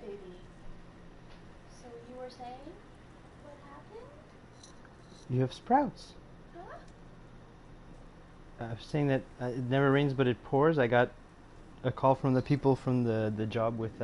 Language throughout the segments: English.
baby. So you were saying? What happened? You have sprouts. Huh? I was saying that it never rains but it pours. I got a call from the people from the job with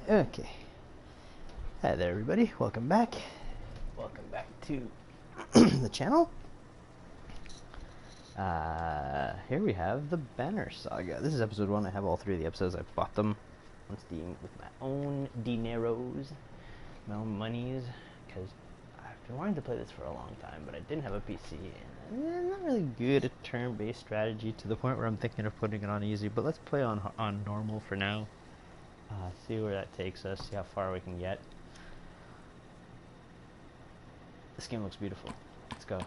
Okay. Hi there, everybody. Welcome back. Welcome back to the channel. Here we have the Banner Saga. This is episode 1. I have all 3 of the episodes. I bought them on Steam with my own dineros, my own monies, because I've been wanting to play this for a long time, but I didn't have a PC, and I'm not really good at turn-based strategy to the point where I'm thinking of putting it on easy, but let's play on normal for now. See where that takes us, see how far we can get. This game looks beautiful. Let's go.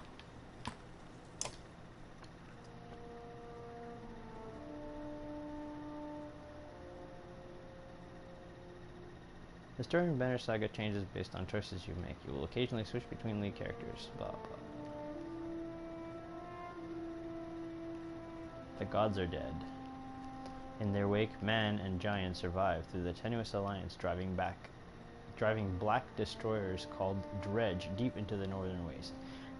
The story in Banner Saga changes based on choices you make. You will occasionally switch between lead characters. Blah, blah. The gods are dead. In their wake, man and giant survive through the tenuous alliance driving black destroyers called Dredge deep into the northern waste.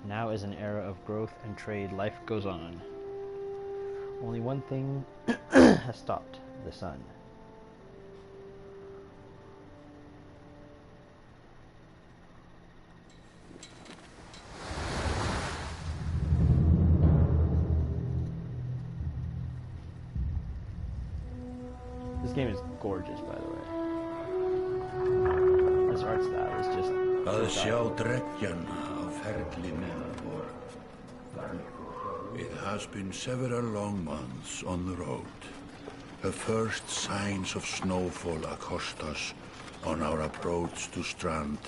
Now is an era of growth and trade. Life goes on. Only one thing has stopped: the sun. This game is gorgeous, by the way. This art style is just... Að sjá dreggjan á ferlinum vor. It has been several long months on the road. The first signs of snowfall accost us on our approach to Strand,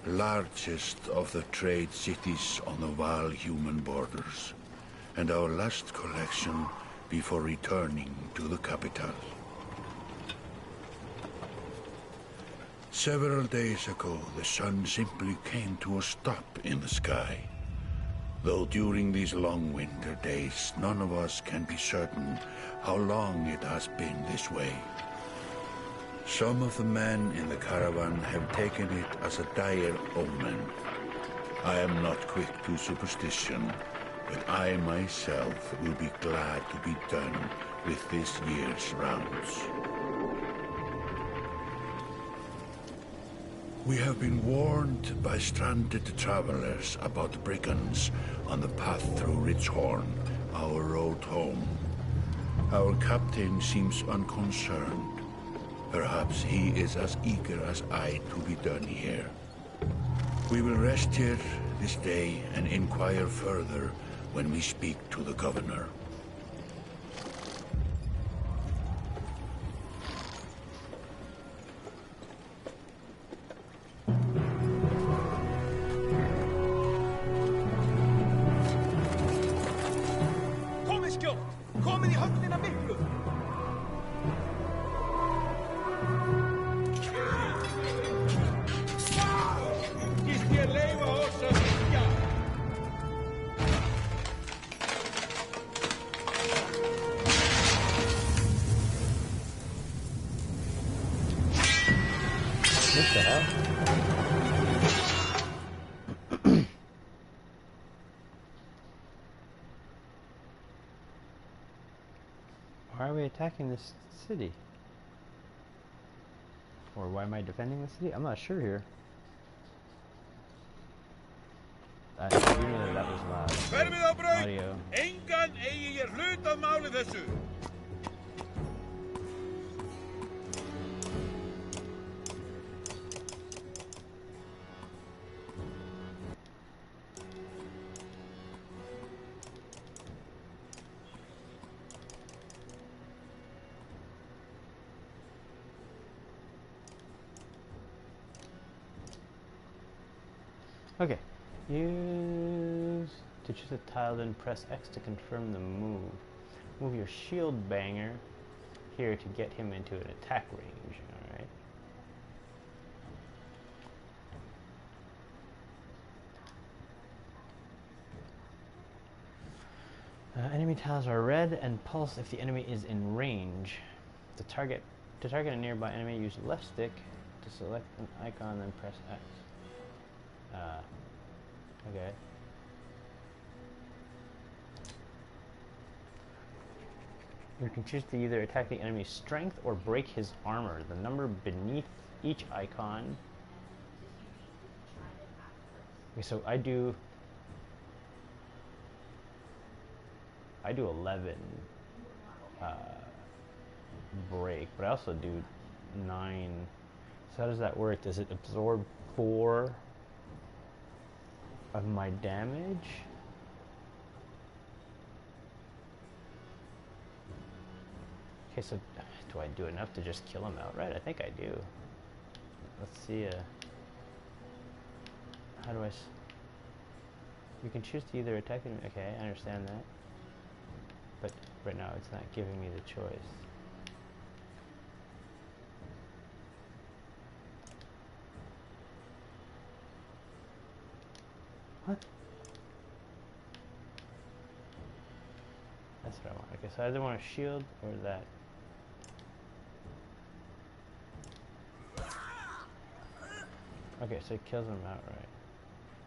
largest of the trade cities on the Val human borders. And our last collection before returning to the capital. Several days ago, the sun simply came to a stop in the sky. Though during these long winter days, none of us can be certain how long it has been this way. Some of the men in the caravan have taken it as a dire omen. I am not quick to superstition, but I myself will be glad to be done with this year's rounds. We have been warned by stranded travelers about brigands on the path through Ridgehorn, our road home. Our captain seems unconcerned. Perhaps he is as eager as I to be done here. We will rest here this day and inquire further when we speak to the governor. What the hell? Why are we attacking this city? Or why am I defending the city? I'm not sure here. I do know that was loud. Audio. Engan eigi ég hlut að máli þessu. Okay. Use to choose a tile, then press X to confirm the move. Move your shield banger here to get him into an attack range. Alright. Enemy tiles are red and pulse if the enemy is in range. To target a nearby enemy, use left stick to select an icon, then press X. Okay. You can choose to either attack the enemy's strength or break his armor. The number beneath each icon. Okay, so I do 11 break, but I also do 9. So how does that work? Does it absorb 4 of my damage? Okay, so do I do enough to just kill him outright? I think I do. Let's see. How do I? You can choose to either attack him. Okay, I understand that. But right now, it's not giving me the choice. What? That's what I want. Okay, so I either want a shield or that. Okay, so it kills him outright.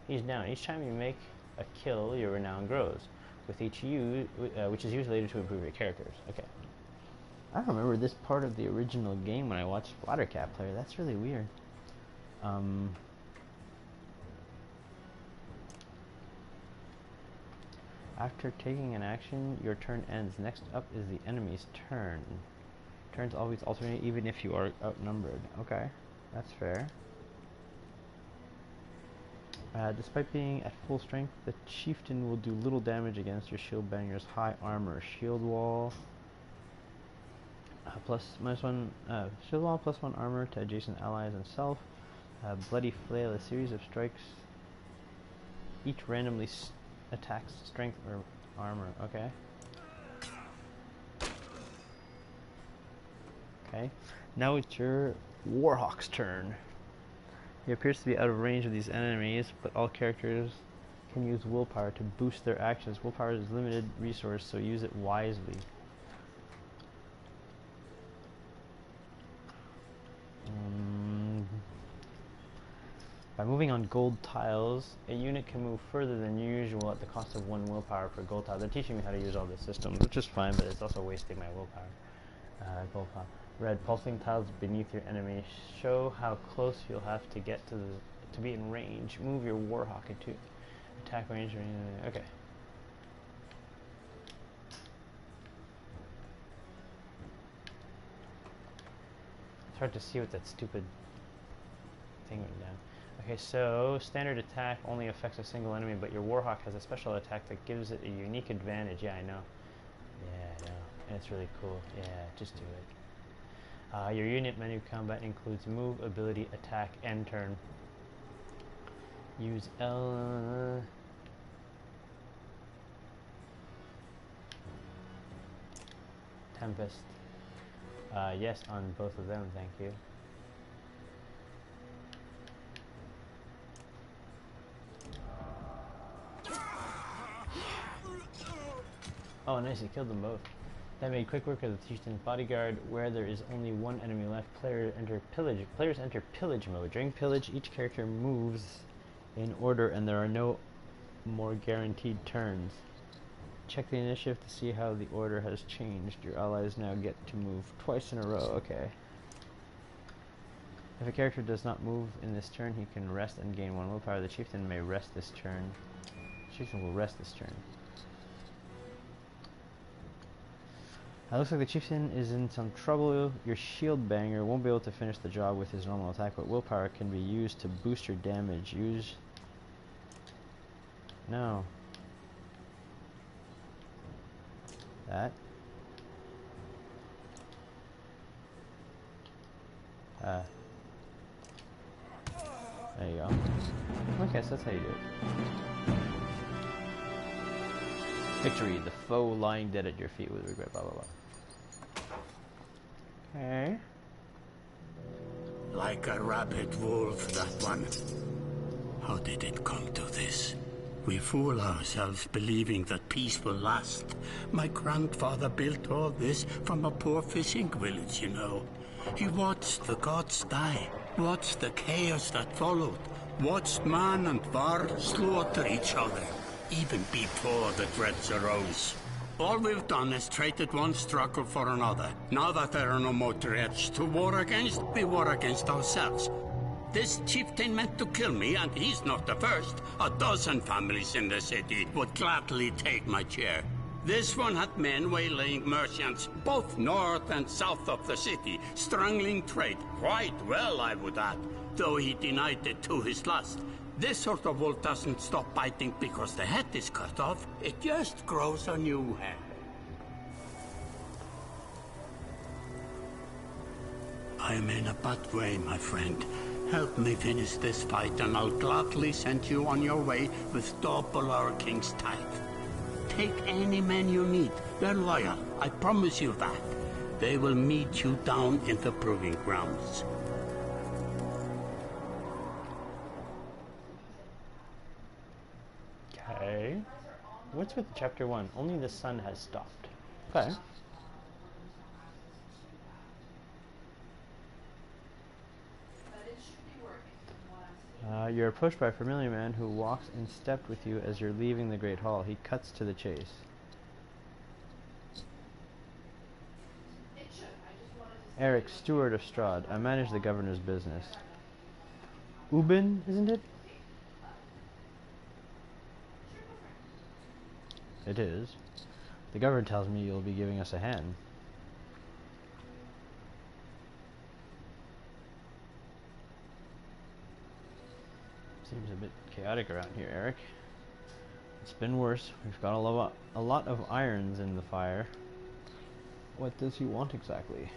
He's down. Each time you make a kill, your renown grows, with each use, which is used later to improve your characters. Okay. I remember this part of the original game when I watched Watercat play. That's really weird. After taking an action, your turn ends. Next up is the enemy's turn. Turns always alternate even if you are outnumbered. Okay, that's fair. Despite being at full strength, the chieftain will do little damage against your shield banger's high armor. Shield wall +1 shield wall +1 armor to adjacent allies and self. Bloody flail, a series of strikes. Each randomly attacks strength or armor. Okay. Okay, now it's your Warhawk's turn. He appears to be out of range of these enemies, but all characters can use willpower to boost their actions. Willpower is a limited resource, so use it wisely. By moving on gold tiles, a unit can move further than usual at the cost of 1 willpower per gold tile. They're teaching me how to use all this system, which is fine, but it's also wasting my willpower. Gold tile. Red pulsing tiles beneath your enemy show how close you'll have to get to be in range. Move your Warhawk into attack range. Okay. It's hard to see what that stupid thing went down. Okay, so standard attack only affects a single enemy, but your Warhawk has a special attack that gives it a unique advantage. Yeah, I know. Yeah, I know. And it's really cool. Yeah, just do it. Your unit menu combat includes move, ability, attack, and turn. Use L. Tempest. Yes, on both of them, thank you. Oh, nice, he killed them both. That made quick work of the chieftain's bodyguard. Where there is only one enemy left, players enter pillage mode. During pillage, each character moves in order and there are no more guaranteed turns. Check the initiative to see how the order has changed. Your allies now get to move twice in a row. Okay. If a character does not move in this turn, he can rest and gain 1 willpower. The chieftain may rest this turn. The chieftain will rest this turn. It looks like the chieftain is in some trouble. Your shield banger won't be able to finish the job with his normal attack, but willpower can be used to boost your damage. Use... No. That. There you go. Okay, so that's how you do it. Victory, the foe lying dead at your feet with regret, blah blah blah. Okay. Like a rabid wolf, that one. How did it come to this? We fool ourselves believing that peace will last. My grandfather built all this from a poor fishing village, you know. He watched the gods die, watched the chaos that followed, watched man and var slaughter each other, even before the dreads arose. All we've done is traded one struggle for another. Now that there are no more dreads to war against, we war against ourselves. This chieftain meant to kill me, and he's not the first. 12 families in the city would gladly take my chair. This one had men waylaying merchants, both north and south of the city, strangling trade quite well, I would add, though he denied it to his last. This sort of wolf doesn't stop biting because the head is cut off. It just grows a new head. I'm in a bad way, my friend. Help me finish this fight and I'll gladly send you on your way with double our king's tithe. Take any men you need. They're loyal, I promise you that. They will meet you down in the proving grounds. Okay. What's with chapter 1? Only the sun has stopped. Okay. You're approached by a familiar man who walks in step with you as you're leaving the Great Hall. He cuts to the chase. Eric, steward of Strahd. I manage the governor's business. Ubin, isn't it? It is. The governor tells me you'll be giving us a hand. Seems a bit chaotic around here, Eric. It's been worse. We've got a lot of irons in the fire. What does he want exactly?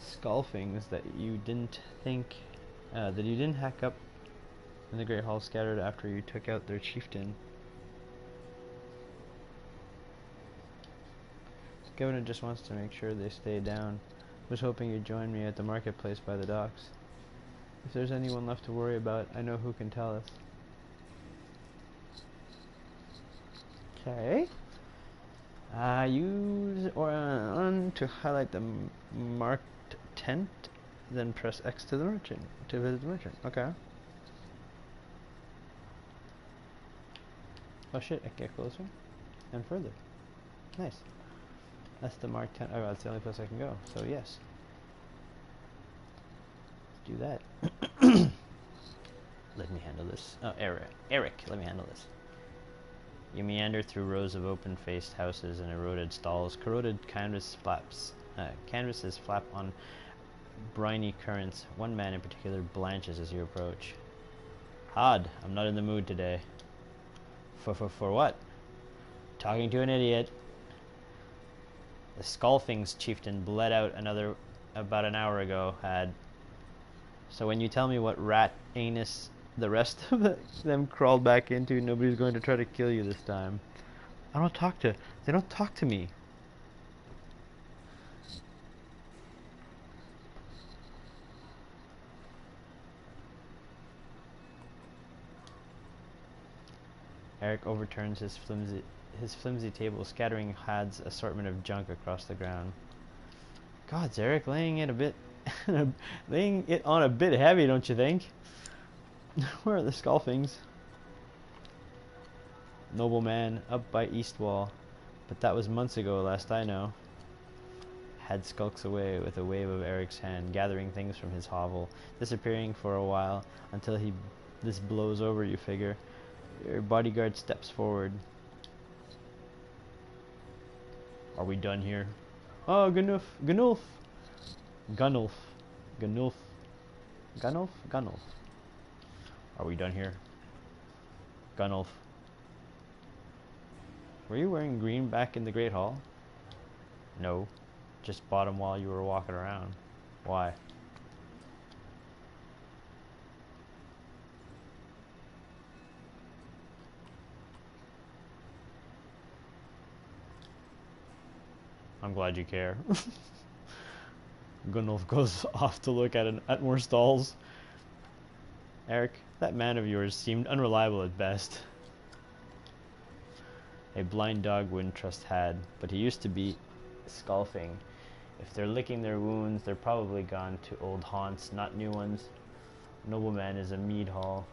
Skullfings that you didn't hack up in the Great Hall scattered after you took out their chieftain. Governor just wants to make sure they stay down. Was hoping you'd join me at the marketplace by the docks. If there's anyone left to worry about, I know who can tell us. Okay. Use or on to highlight the marked tent, then press X to the merchant to visit the merchant. Okay. Oh shit! I get closer and further. Nice. That's the marked tent. Oh, that's the only place I can go. So yes. Let's do that. Let me handle this. Oh, Eric, let me handle this. You meander through rows of open-faced houses and eroded stalls. Corroded canvases flap on briny currents. One man in particular blanches as you approach. Odd, I'm not in the mood today. For what? Talking to an idiot. The Skulfing's chieftain bled out about an hour ago, had. So when you tell me what rat anus the rest of them crawled back into, nobody's going to try to kill you this time. They don't talk to me. Eric overturns his flimsy table, scattering Had's assortment of junk across the ground. Gods, Eric, laying it on a bit heavy, don't you think? Where are the Skulfings? Nobleman, up by East Wall. But that was months ago, last I know. Had skulks away with a wave of Eric's hand, gathering things from his hovel, disappearing for a while, until this blows over, you figure. Your bodyguard steps forward. Are we done here? Oh, Gunnulf. Are we done here? Gunnulf. Were you wearing green back in the Great Hall? No. Just bought 'em while you were walking around. Why? I'm glad you care. Gunnulf goes off to look at more stalls. Eric, that man of yours seemed unreliable at best. A blind dog wouldn't trust Had, but he used to be Skulfing. If they're licking their wounds, they're probably gone to old haunts, not new ones. Nobleman is a mead hall.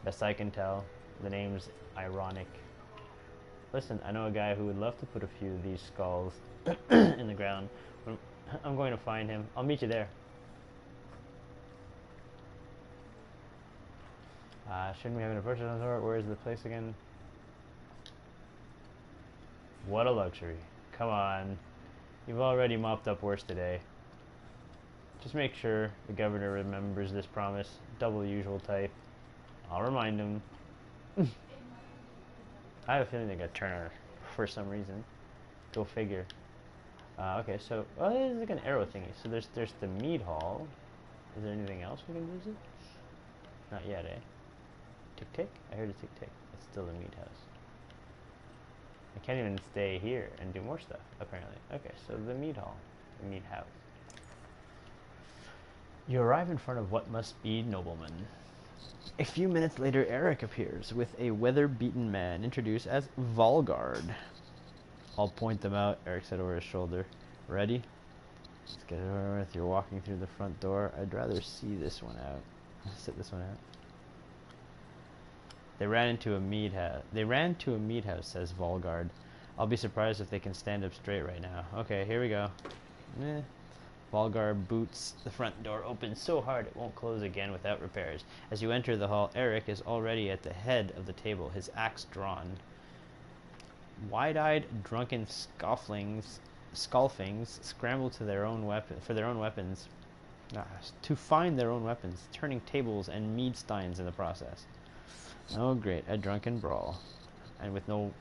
Best I can tell, the name's ironic. Listen, I know a guy who would love to put a few of these skulls in the ground. I'm going to find him. I'll meet you there. Shouldn't we have an approach on the door? Where is the place again? What a luxury. Come on. You've already mopped up worse today. Just make sure the governor remembers this promise. Double usual type. I'll remind him. I have a feeling they got Turner for some reason. Go figure. Okay, so there's like an arrow thingy. So there's the mead hall. Is there anything else we can visit? Not yet, eh? Tick tick? I heard a tick tick. It's still the mead house. I can't even stay here and do more stuff, apparently. Okay, so the mead hall. The mead house. You arrive in front of what must be nobleman. A few minutes later, Eric appears with a weather-beaten man introduced as Volgard. I'll point them out, Eric said over his shoulder. Ready? Let's get it over with. You're walking through the front door. I'd rather see this one out. Sit this one out. They ran to a mead house, says Volgard. I'll be surprised if they can stand up straight right now. Okay, here we go. Volgard boots the front door open so hard it won't close again without repairs. As you enter the hall, Eric is already at the head of the table, his axe drawn. Wide-eyed, drunken skulfings scramble to their own weapons, to find their own weapons, turning tables and mead steins in the process. Oh great, a drunken brawl. And with no...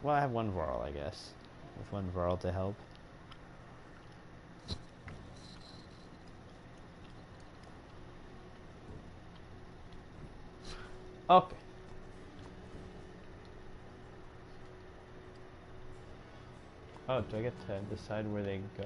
Well, I have one Varl, I guess. With one Varl to help. Okay. Oh, do I get to decide where they go?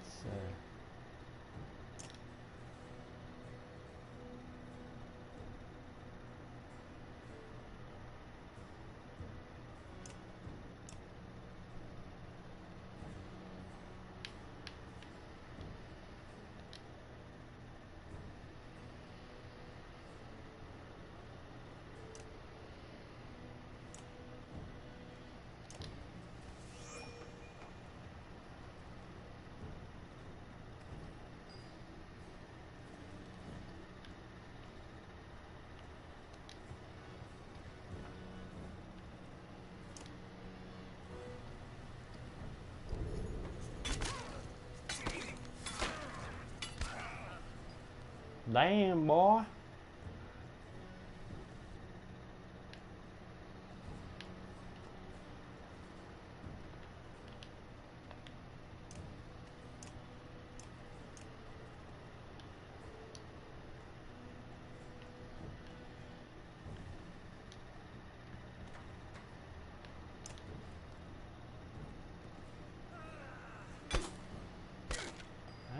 So, damn, boy.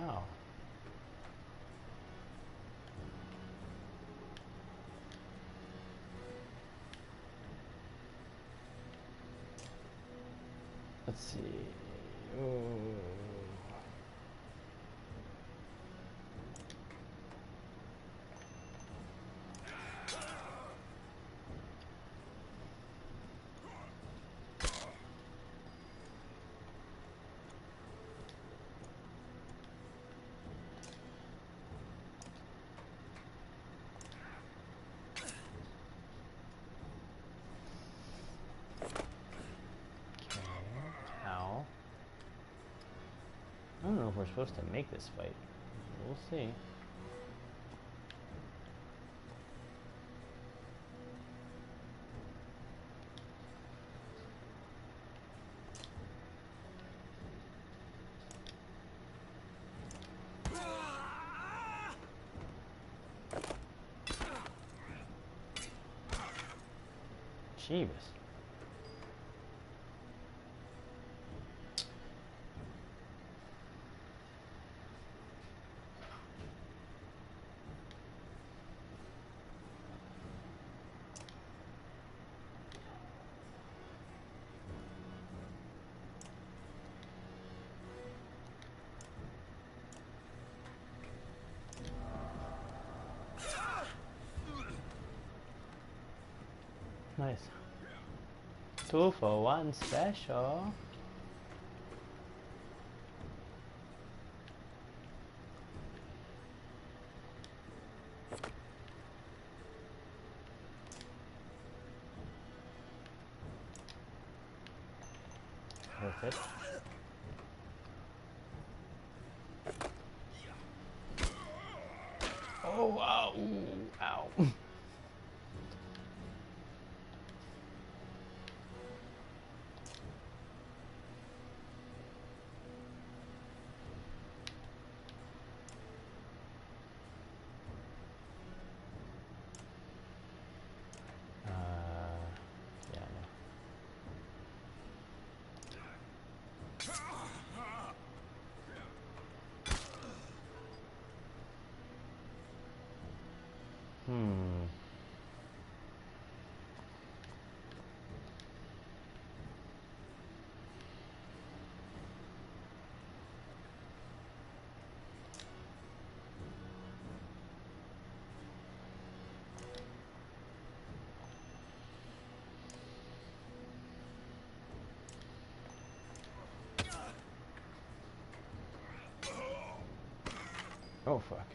Ow. Let's see. Oh. Ow. I don't know if we're supposed to make this fight. We'll see. Jeebus. Nice. 2 for 1 special. Worth it. Oh, ow, ooh, ow. Yeah, no. Oh, fuck.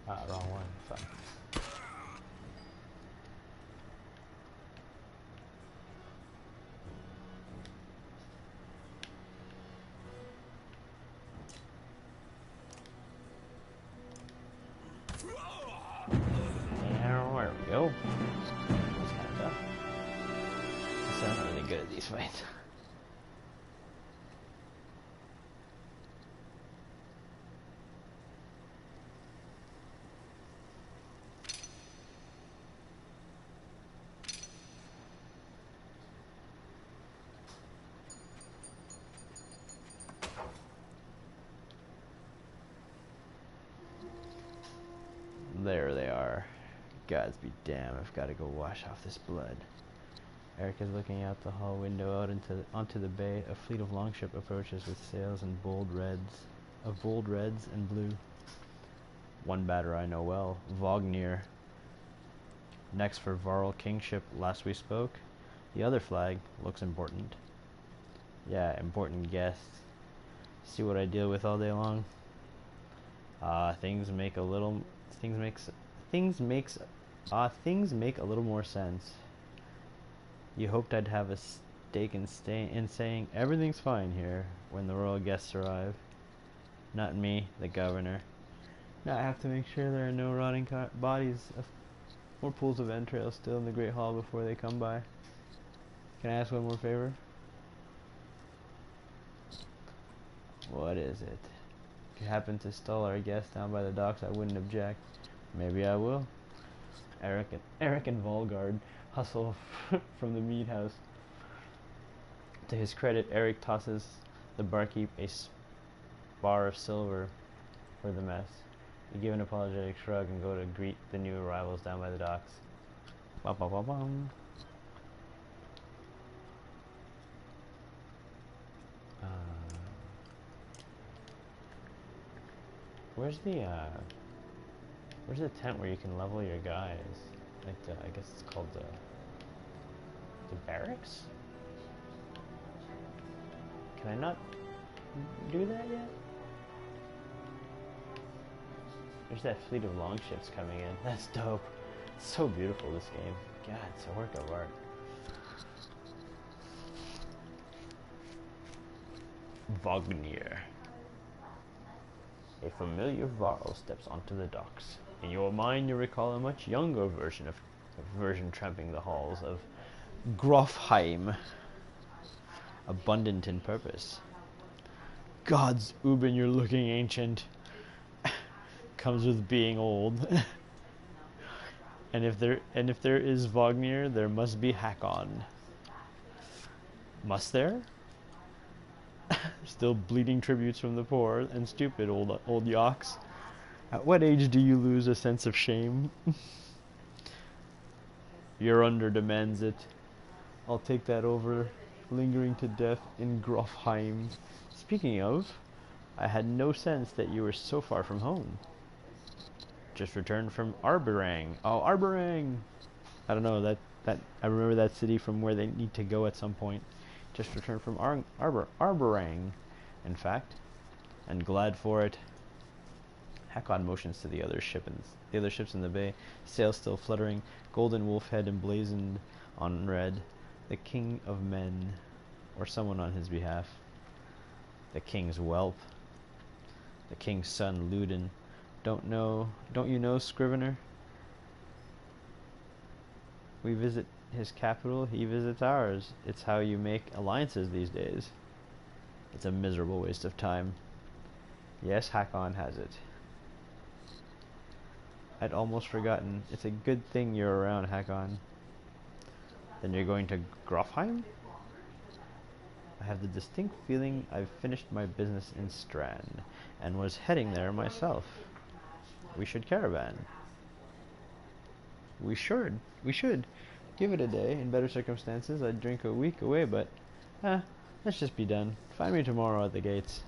Ah, wrong one. Fuck. Yeah, there we go. That's kind of tough. So I'm not really good at these fights. There they are. Gods be damned, I've got to go wash off this blood. Eric is looking out the hall window out onto the bay. A fleet of longship approaches with sails in bold reds and blue. One batter I know well, Vognir. Next for Varl Kingship, last we spoke. The other flag looks important. Yeah, important guests. See what I deal with all day long? Things make a little more sense. You hoped I'd have a stake in saying everything's fine here when the royal guests arrive. Not me, the governor. Now I have to make sure there are no rotting bodies or pools of entrails still in the great hall before they come by. Can I ask one more favor? What is it? If you happen to stall our guest down by the docks, I wouldn't object. Maybe I will. Eric and Volgard hustle from the mead house. To his credit, Eric tosses the barkeep a bar of silver for the mess. You give an apologetic shrug and go to greet the new arrivals down by the docks. Bum, bum, bum, bum. Where's the tent where you can level your guys? Like I guess it's called the barracks? Can I not do that yet? There's that fleet of longships coming in. That's dope. It's so beautiful, this game. God, it's a work of art. Vognir. A familiar Varl steps onto the docks. In your mind, you recall a much younger version tramping the halls of Grofheim, abundant in purpose. Gods, Ubin, you're looking ancient. Comes with being old. and if there is Vognir, there must be Hakon. Must there? Still bleeding tributes from the poor and stupid old yaks. At what age do you lose a sense of shame? Your under demands it. I'll take that over lingering to death in Grofheim. Speaking of, I had no sense that you were so far from home. Just returned from Arberang. Oh, Arberang! I don't know, that I remember that city from where they need to go at some point. Just returned from Arberang, in fact, and glad for it. Hakon motions to the other ships in the bay, sails still fluttering, golden wolf head emblazoned on red. The king of men, or someone on his behalf. The king's whelp. The king's son, Ludin. Don't you know, Scrivener? We visit his capital, he visits ours. It's how you make alliances these days. It's a miserable waste of time. Yes, Hakon has it. I'd almost forgotten. It's a good thing you're around, Hakon. Then you're going to Grofheim? I have the distinct feeling I've finished my business in Strand, and was heading there myself. We should caravan. We should. Give it a day. In better circumstances, I'd drink a week away, but... let's just be done. Find me tomorrow at the gates.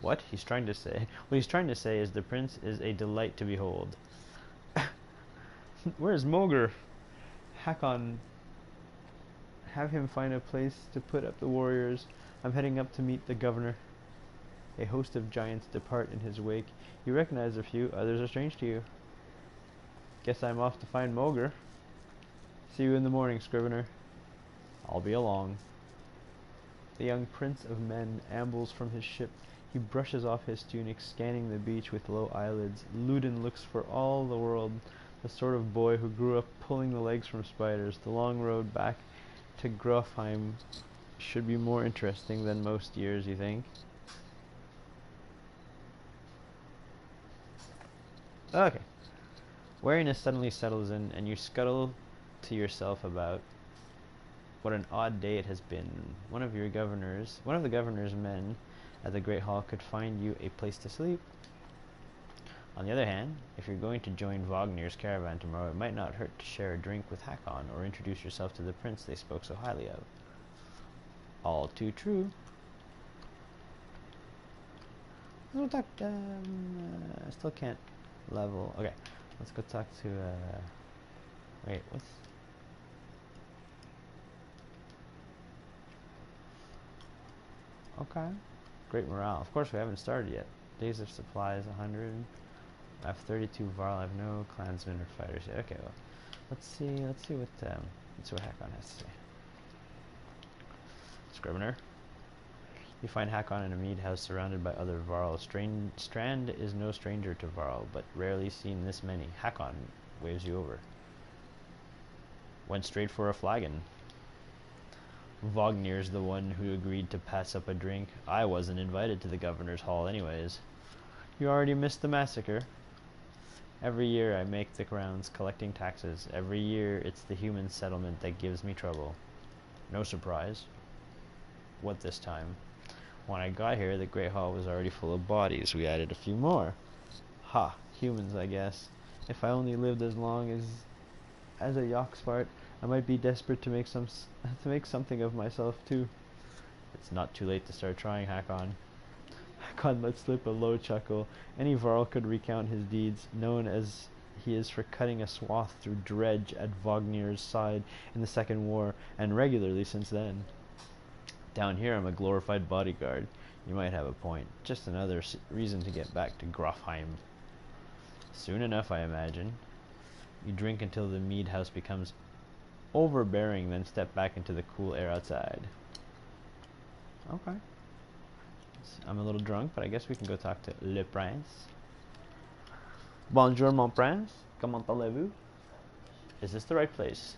What he's trying to say? What he's trying to say is the prince is a delight to behold. Where's Mogr? Hakon, have him find a place to put up the warriors. I'm heading up to meet the governor. A host of giants depart in his wake. You recognize a few, others are strange to you. Guess I'm off to find Mogr. See you in the morning, Scrivener. I'll be along. The young prince of men ambles from his ship. He brushes off his tunic, scanning the beach with low eyelids. Ludin looks for all the world the sort of boy who grew up pulling the legs from spiders. The long road back to Grofheim should be more interesting than most years, you think? Okay. Wariness suddenly settles in, and you scuttle to yourself about what an odd day it has been. One of the governor's men at the Great Hall could find you a place to sleep. On the other hand, if you're going to join Vognir's caravan tomorrow, it might not hurt to share a drink with Hakon, or introduce yourself to the prince they spoke so highly of. All too true. I still can't level. Okay, let's go talk to, wait, what's... Okay. Great morale. Of course, we haven't started yet. Days of supplies, 100. I have 32 Varl. I have no clansmen or fighters yet. Okay, well, let's see what Hakon has to say. Scrivener. You find Hakon in a mead house surrounded by other Varl. Strand is no stranger to Varl, but rarely seen this many. Hakon waves you over. Went straight for a flagon. Vognir's the one who agreed to pass up a drink. I wasn't invited to the governor's hall anyways. You already missed the massacre. Every year I make the rounds collecting taxes. Every year it's the human settlement that gives me trouble. No surprise. What this time? When I got here, the Great Hall was already full of bodies. We added a few more. Ha, humans, I guess. If I only lived as long as a Yoxfart, I might be desperate to make something of myself too. It's not too late to start trying, Hakon. Hakon let slip a low chuckle. Any Varl could recount his deeds, known as he is for cutting a swath through Dredge at Vognir's side in the Second War, and regularly since then. Down here I'm a glorified bodyguard. You might have a point. Just another reason to get back to Grofheim. Soon enough, I imagine. You drink until the mead house becomes overbearing, then step back into the cool air outside. Okay. I'm a little drunk, but I guess we can go talk to Le Prince. Bonjour, mon prince. Comment allez-vous? Is this the right place?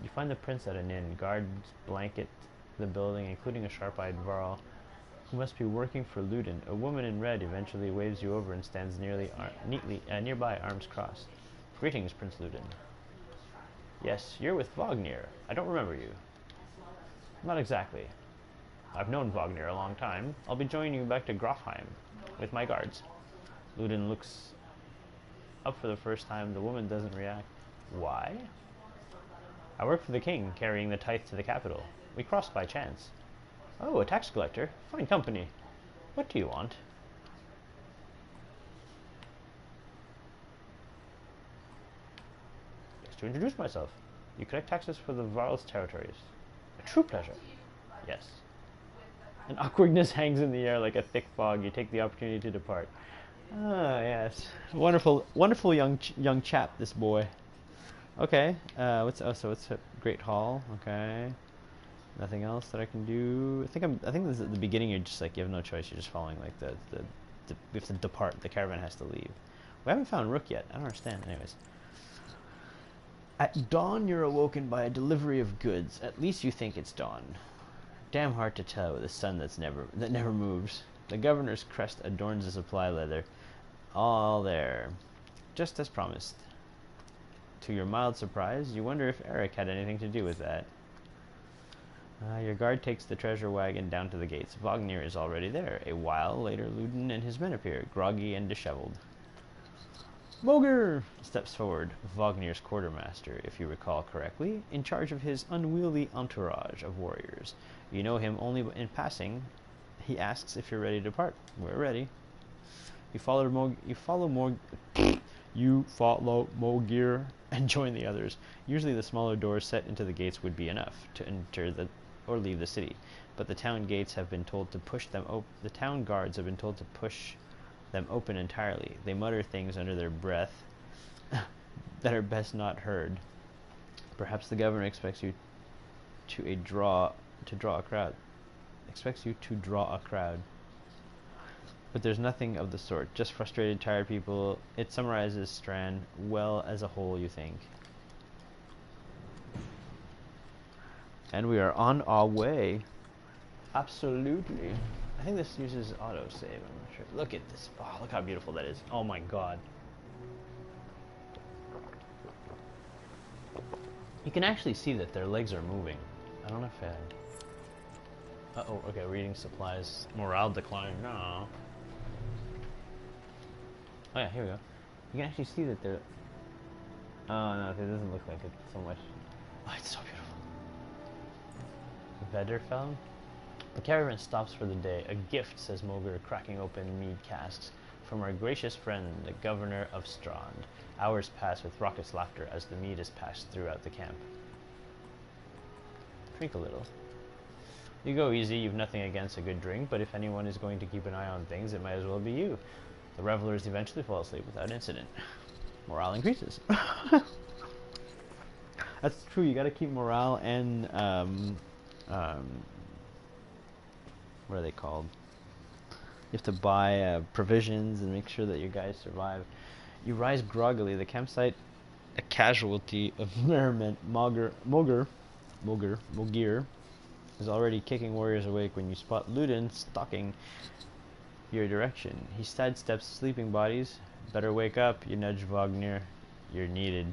You find the prince at an inn. Guards blanket the building, including a sharp-eyed Varl who must be working for Ludin. A woman in red eventually waves you over and stands nearby, arms crossed. Greetings, Prince Ludin. Yes, you're with Vognir. I don't remember you. Not exactly. I've known Vognir a long time. I'll be joining you back to Grofheim with my guards. Ludin looks up for the first time. The woman doesn't react. Why? I work for the king, carrying the tithe to the capital. We crossed by chance. Oh, a tax collector. Fine company. What do you want? Just to introduce myself. You collect taxes for the Varl's territories. A true pleasure. Yes. An awkwardness hangs in the air like a thick fog. You take the opportunity to depart. Ah, yes. Wonderful young chap, this boy. Okay. What's a Great Hall? Okay. Nothing else that I can do. I think this is at the beginning. You're just like, you have no choice. You're just following like the we have to depart. The caravan has to leave. We haven't found Rook yet. I don't understand. Anyways. At dawn, you're awoken by a delivery of goods. At least you think it's dawn. Damn hard to tell with a sun that never moves. The governor's crest adorns the supply leather. All there. Just as promised. To your mild surprise, you wonder if Eric had anything to do with that. Your guard takes the treasure wagon down to the gates. Vognir is already there. A while later, Ludin and his men appear, groggy and disheveled. Skogr steps forward, Vognir's quartermaster, if you recall correctly, in charge of his unwieldy entourage of warriors. You know him only in passing. He asks if you're ready to depart. We're ready. You follow Mogir and join the others. Usually the smaller doors set into the gates would be enough to enter or leave the city, but the town gates have been told to push them open. The town guards have been told to push them open entirely. They mutter things under their breath that are best not heard. Perhaps the governor expects you to draw a crowd. But there's nothing of the sort. Just frustrated, tired people. It summarizes Strand well as a whole, you think. And we are on our way. Absolutely. I think this uses autosave. I'm not sure. Look at this. Oh, look how beautiful that is. Oh my god. You can actually see that their legs are moving. I don't know if uh-oh, okay, reading supplies. Morale decline. No. Oh yeah, here we go. You can actually see that they're... Oh no, it doesn't look like it so much. Oh, it's so beautiful. Vederfell? The caravan stops for the day. A gift, says Mogr, cracking open mead casks. From our gracious friend, the governor of Strand. Hours pass with raucous laughter as the mead is passed throughout the camp. Drink a little. You go easy, you've nothing against a good drink, but if anyone is going to keep an eye on things, it might as well be you. The revelers eventually fall asleep without incident. Morale increases. That's true, you gotta keep morale and, what are they called? You have to buy provisions and make sure that your guys survive. You rise groggily. The campsite, a casualty of merriment. Mogr, is already kicking warriors awake when you spot Ludin stalking your direction. He sidesteps sleeping bodies. Better wake up, you nudge Vognir. You're needed.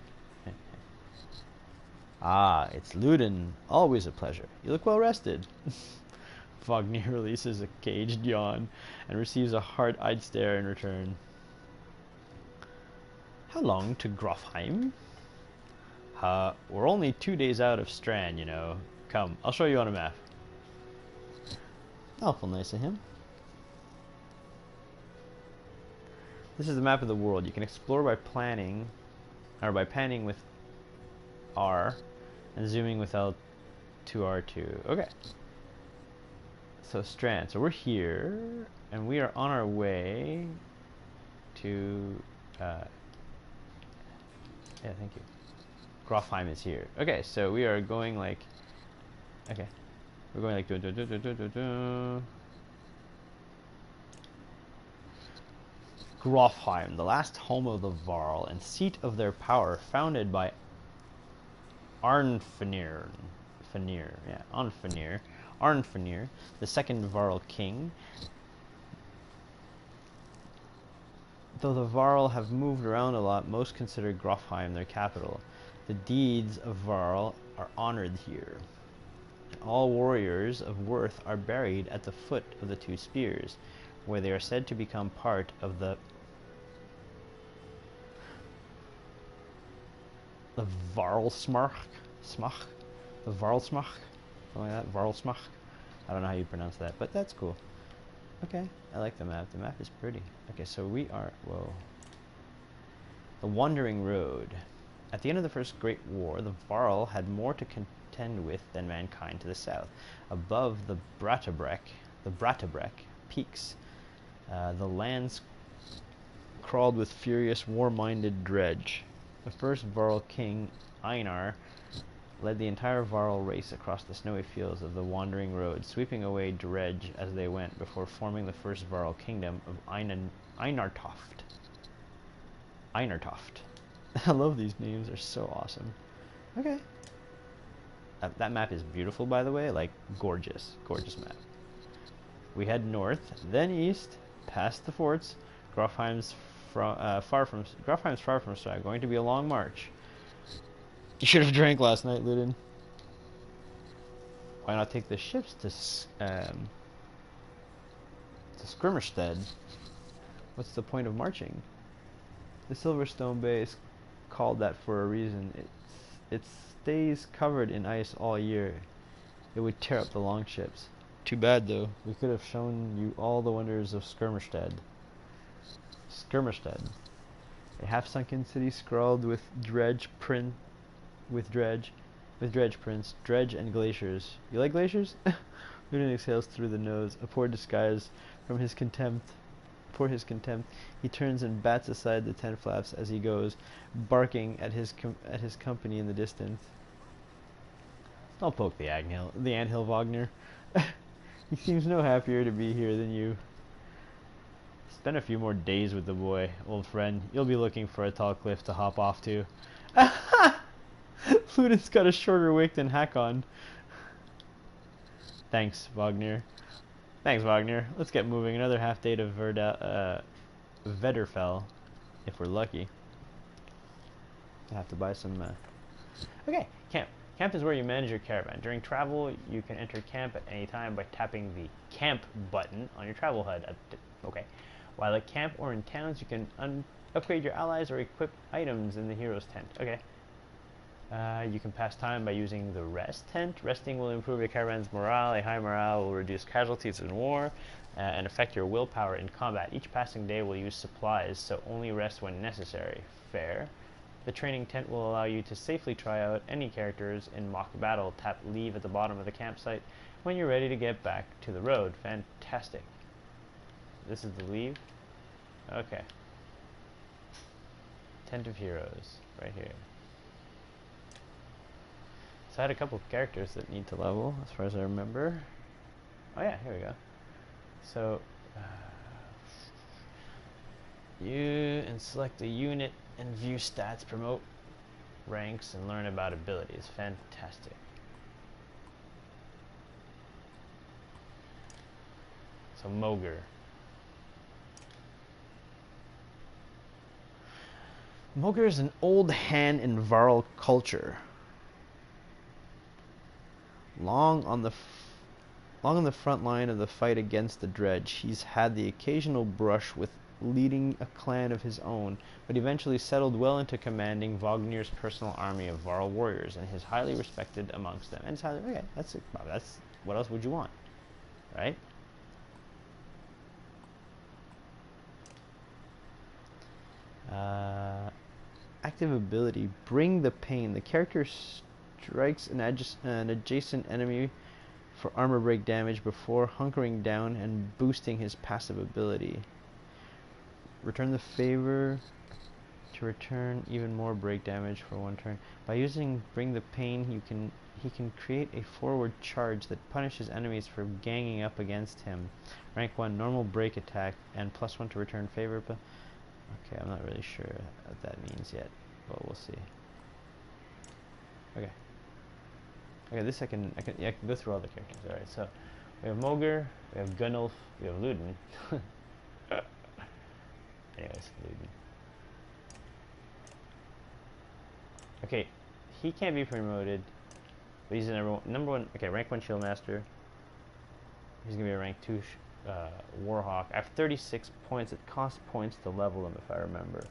Ah, it's Ludin. Always a pleasure. You look well rested. Vognir releases a caged yawn and receives a hard-eyed stare in return. How long to Grofheim? We're only 2 days out of Strand, you know. Come, I'll show you on a map. Awful nice of him. This is the map of the world. You can explore by panning with R and zooming with L2 R2. Okay. So Strand. So we're here, and we are on our way to. Yeah, thank you. Grofheim is here. Okay, so we are going like. Okay, we're going like. Grofheim, the last home of the Varl and seat of their power, founded by Arnfenir, the second Varl king. Though the Varl have moved around a lot, most consider Grofheim their capital. The deeds of Varl are honored here. All warriors of worth are buried at the foot of the two spears, where they are said to become part of the Varlsmach, the Varlsmach, something like that, Varlsmach. I don't know how you pronounce that, but that's cool. Okay, I like the map. The map is pretty. Okay, so we are, whoa. The Wandering Road. At the end of the First Great War, the Varl had more to contend with than mankind to the south. Above the Bratabrek peaks, the lands crawled with furious, war-minded dredge. The first Varl king, Einar, led the entire Varl race across the snowy fields of the wandering road, sweeping away dredge as they went before forming the first Varl kingdom of Einartoft. Einartoft. I love these names, they're so awesome. Okay. That map is beautiful, by the way, like gorgeous, gorgeous map. We head north, then east, past the forts. Grofheim's far from Saga. Going to be a long march. You should have drank last night, Ludin. Why not take the ships to Skirmerstead? What's the point of marching? The Silverstone Bay is called that for a reason. It stays covered in ice all year. It would tear up the longships. Too bad, though. We could have shown you all the wonders of Skirmerstead. Skirmerstead, a half-sunken city scrawled with dredge prints, dredge and glaciers. You like glaciers? Ludin exhales through the nose, a poor disguise from his contempt. For his contempt, he turns and bats aside the tent flaps as he goes, barking at his company in the distance. Don't poke the anthill, Wagner. He seems no happier to be here than you. Spend a few more days with the boy, old friend. You'll be looking for a tall cliff to hop off to. Ludin's got a shorter wake than Hakon. Thanks, Wagner. Let's get moving. Another half day to Vederfell, if we're lucky. I have to buy some... Okay, camp. Camp is where you manage your caravan. During travel, you can enter camp at any time by tapping the camp button on your travel HUD. Okay. While at camp or in towns, you can upgrade your allies or equip items in the hero's tent. Okay. You can pass time by using the rest tent. Resting will improve your caravan's morale. A high morale will reduce casualties in war and affect your willpower in combat. Each passing day will use supplies, so only rest when necessary. Fair. The training tent will allow you to safely try out any characters in mock battle. Tap leave at the bottom of the campsite when you're ready to get back to the road. Fantastic. This is the leave. Okay. Tent of Heroes, right here. So I had a couple of characters that need to level, as far as I remember. Oh yeah, here we go. So, and select the unit and view stats, promote ranks, and learn about abilities. Fantastic. So Mogr. Mogr is an old hand in Varl culture. Long on the front line of the fight against the dredge, he's had the occasional brush with leading a clan of his own, but eventually settled well into commanding Wagner's personal army of Varl warriors, and is highly respected amongst them. And it's highly, okay, that's what else would you want, right? Active ability, Bring the Pain. The character strikes an adjacent enemy for armor break damage before hunkering down and boosting his passive ability. Return the favor to return even more break damage for one turn. By using Bring the Pain, he can create a forward charge that punishes enemies for ganging up against him. Rank 1, normal break attack, and +1 to return favor. Okay, I'm not really sure what that means yet, but we'll see. Okay. Okay, this I can go through all the characters. Alright, so we have Mogr, we have Gunnulf, we have Ludin. Anyways, Ludin. Okay, he can't be promoted, but he's number one. Okay, rank 1 Shieldmaster. He's gonna be a rank 2 Warhawk. I have 36 points. It costs points to level him, if I remember.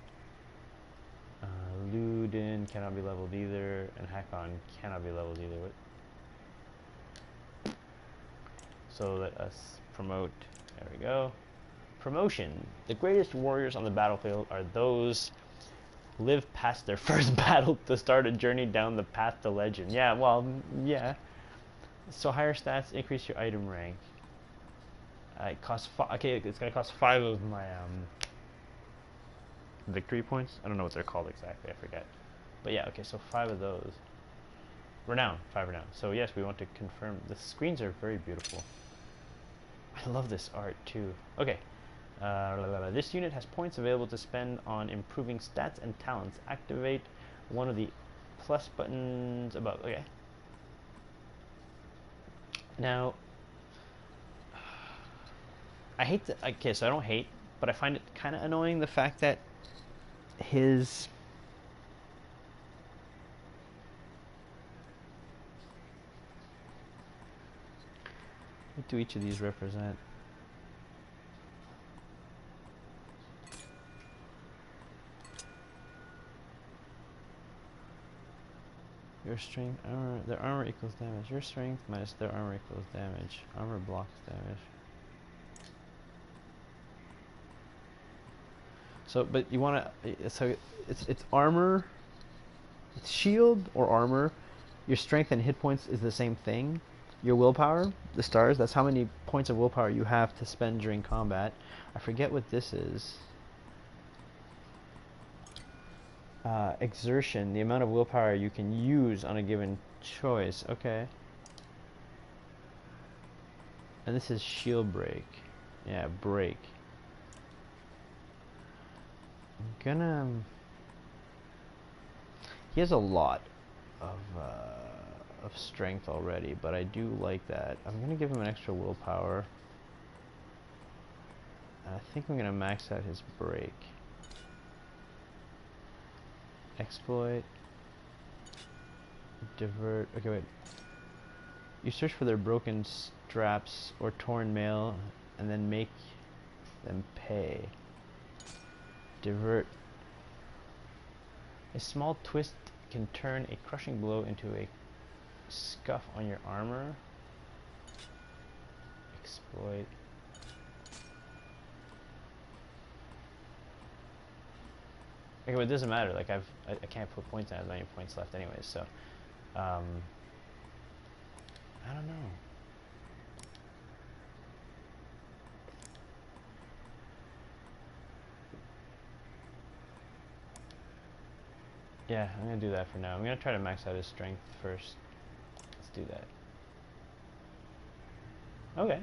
Ludin cannot be leveled either, and Hakon cannot be leveled either. So let us promote. There we go. Promotion. The greatest warriors on the battlefield are those who live past their first battle to start a journey down the path to legend. Yeah, well, yeah. So higher stats increase your item rank. It costs okay, it's gonna cost 5 of my victory points. I don't know what they're called exactly. I forget. But yeah, okay. So 5 of those. Renown, 5 renown. So yes, we want to confirm. The screens are very beautiful. I love this art too. Okay. This unit has points available to spend on improving stats and talents. Activate one of the plus buttons above. Okay. Now, I hate to, okay, so I don't hate, but I find it kind of annoying the fact that his what do each of these represent? Your strength, armor, their armor equals damage. Your strength minus their armor equals damage. Armor blocks damage. So, but you want to, so it's armor, it's shield or armor. Your strength and hit points is the same thing. Your willpower, the stars, that's how many points of willpower you have to spend during combat. I forget what this is. Exertion, the amount of willpower you can use on a given choice. Okay. And this is shield break. Yeah, break. I'm gonna... He has a lot of strength already, but I do like that. I'm gonna give him an extra willpower. I think I'm gonna max out his break. Exploit. Divert. Okay, wait. You search for their broken straps or torn mail and then make them pay. Divert. A small twist can turn a crushing blow into a scuff on your armor. Exploit. Okay, but it doesn't matter. Like I can't put points on. I have 90 points left anyways. So, I don't know. Yeah, I'm gonna do that for now. I'm gonna try to max out his strength first. Let's do that. Okay.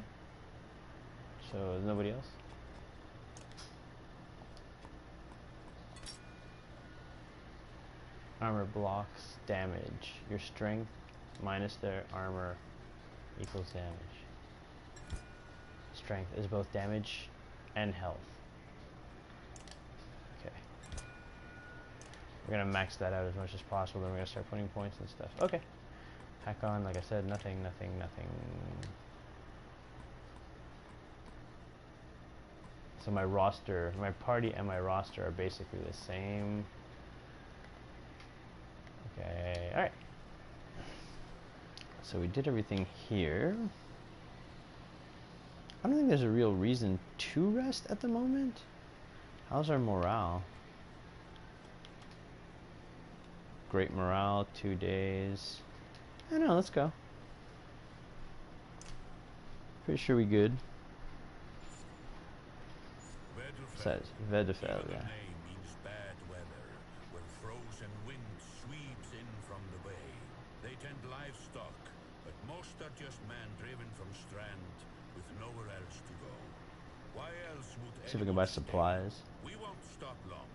So there's nobody else? Armor blocks damage. Your strength minus their armor equals damage. Strength is both damage and health. Okay. We're gonna max that out as much as possible, then we're gonna start putting points and stuff. Okay. Hack on, like I said, nothing. So my roster, my party and my roster are basically the same. Okay, alright. So we did everything here. I don't think there's a real reason to rest at the moment. How's our morale? Great morale, 2 days. I don't know, let's go. Pretty sure we good. Says Vedefel, yeah. Means bad weather, where frozen wind sweeps in from the bay. They tend livestock, but most are just men driven from Strand with nowhere else to go. Why else would see if we can buy supplies. We won't stop long.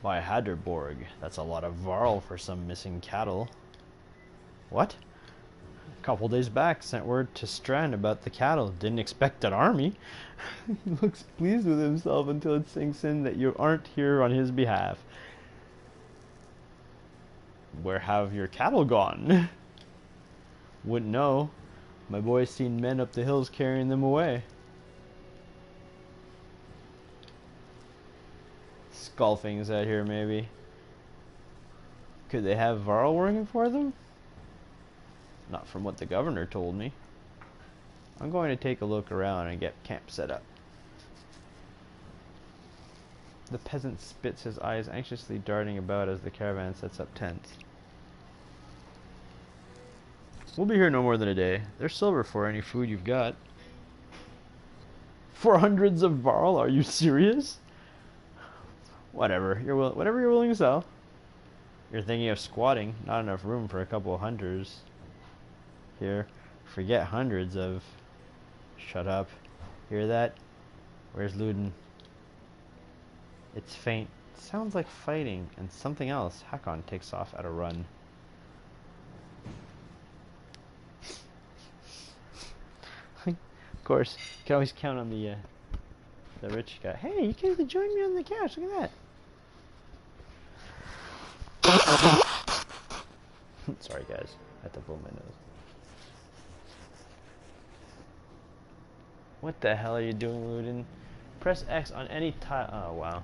By Haderborg. That's a lot of Varl for some missing cattle. What? A couple days back, sent word to Strand about the cattle. Didn't expect an army. He looks pleased with himself until it sinks in that you aren't here on his behalf. Where have your cattle gone? Wouldn't know. My boy's seen men up the hills carrying them away. Golfing's out here, maybe. Could they have Varl working for them? Not from what the governor told me. I'm going to take a look around and get camp set up. The peasant spits, his eyes anxiously darting about as the caravan sets up tents. We'll be here no more than a day. There's silver for any food you've got. For hundreds of varl? Are you serious? Whatever. Whatever you're willing to sell. You're thinking of squatting. Not enough room for a couple of hunters. Here. Forget hundreds of... Shut up. Hear that? Where's Luden? It's faint. Sounds like fighting and something else. Hakon takes off at a run. Of course, you can always count on the rich guy. Hey, you came to join me on the couch. Look at that. Sorry, guys. I had to blow my nose. What the hell are you doing, Luden? Press X on any tile. Oh, wow.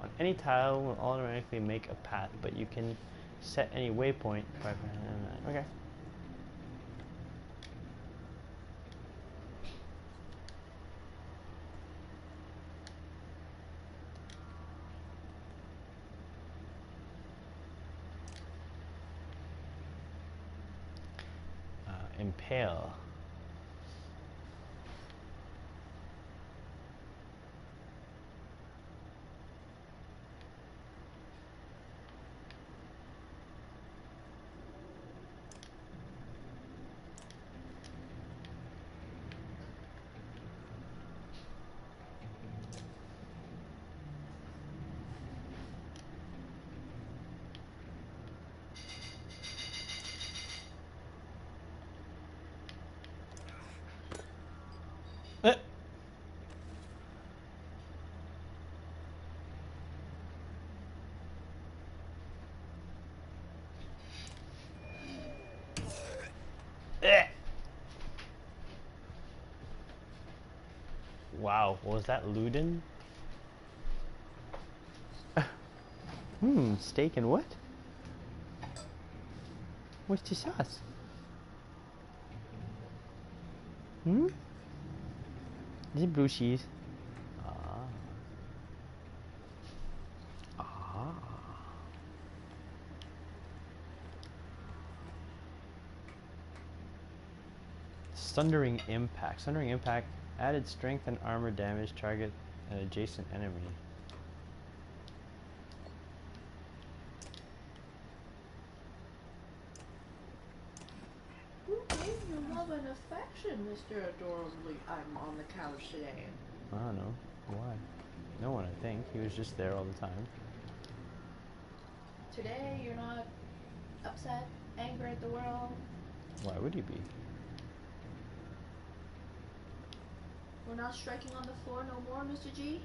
On any tile will automatically make a path, but you can set any waypoint. Okay. Impale. Wow, was that Luden? Steak and what? What's the sauce? Is it blue cheese? Sundering impact. Sundering impact added strength and armor damage target an adjacent enemy. Who gave you love and affection, Mr. Adorably? I'm on the couch today. I don't know. Why? No one, I think. He was just there all the time. Today, you're not upset, angry at the world. Why would he be? We're not striking on the floor no more, Mr. G?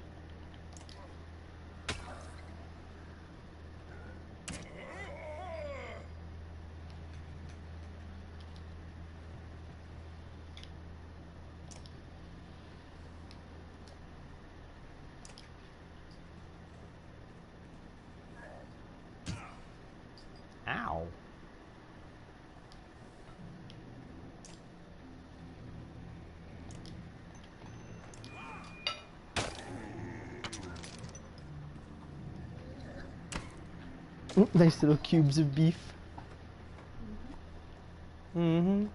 Ow. Nice little cubes of beef. Mm-hmm.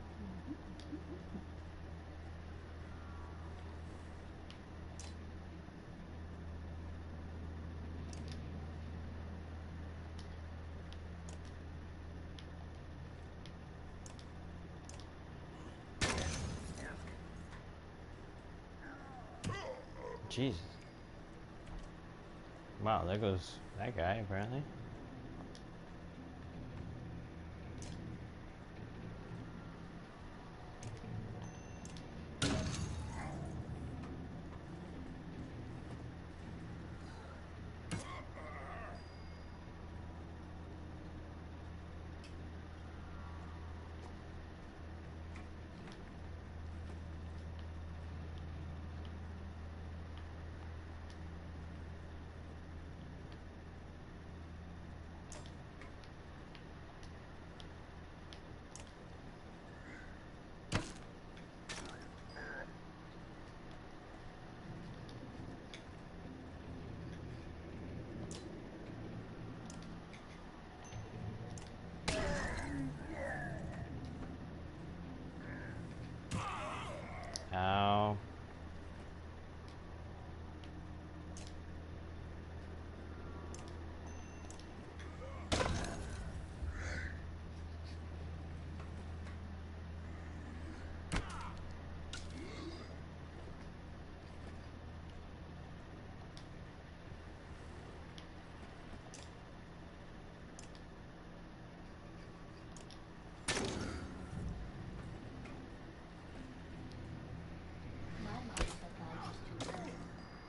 Jesus. Wow, there goes that guy, apparently.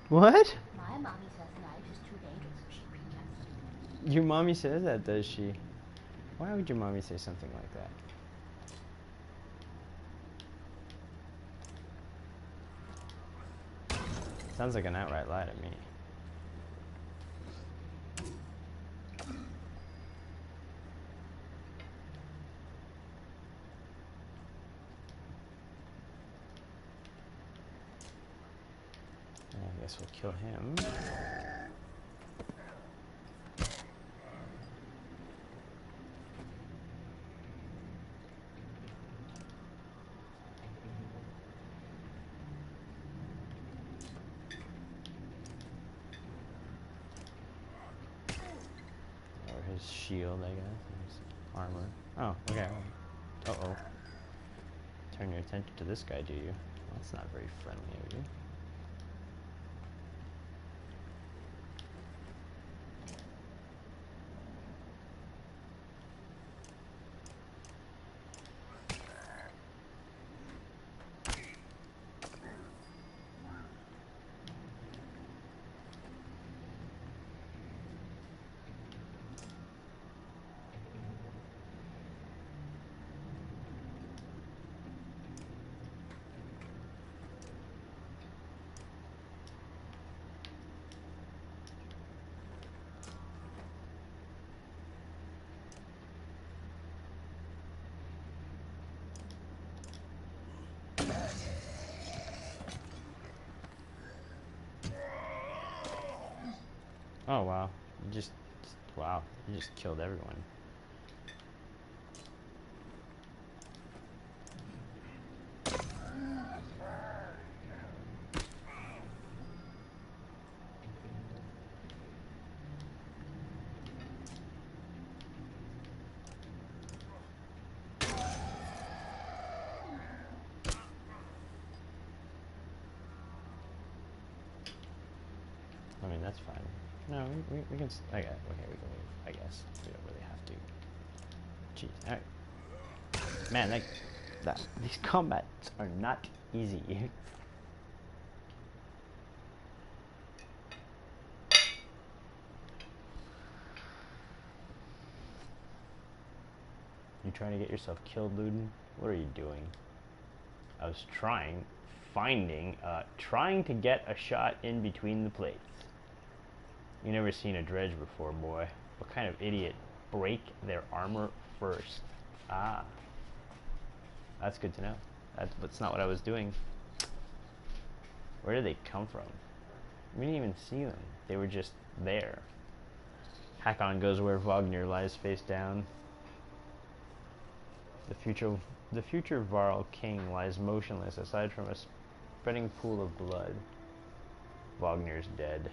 What? My mommy says life is too dangerous for sheep cats. Your mommy says that, does she? Why would your mommy say something like that? Sounds like an outright lie to me. I guess we'll kill him. Or his shield, I guess. His armor. Oh, okay. Uh-oh. Turn your attention to this guy, do you? Well, that's not very friendly of you. Oh wow, wow, you just killed everyone. I mean, that's fine. No, we can. Okay, we can leave. I guess we don't really have to. Jeez. All right. Man, these combats are not easy. You trying to get yourself killed, Luden? What are you doing? I was trying to get a shot in between the plates. You never seen a dredge before, boy. What kind of idiot break their armor first? Ah. That's good to know. That's not what I was doing. Where did they come from? We didn't even see them. They were just there. Hakon goes where Wagner lies face down. The future Varl king lies motionless aside from a spreading pool of blood. Wagner's dead.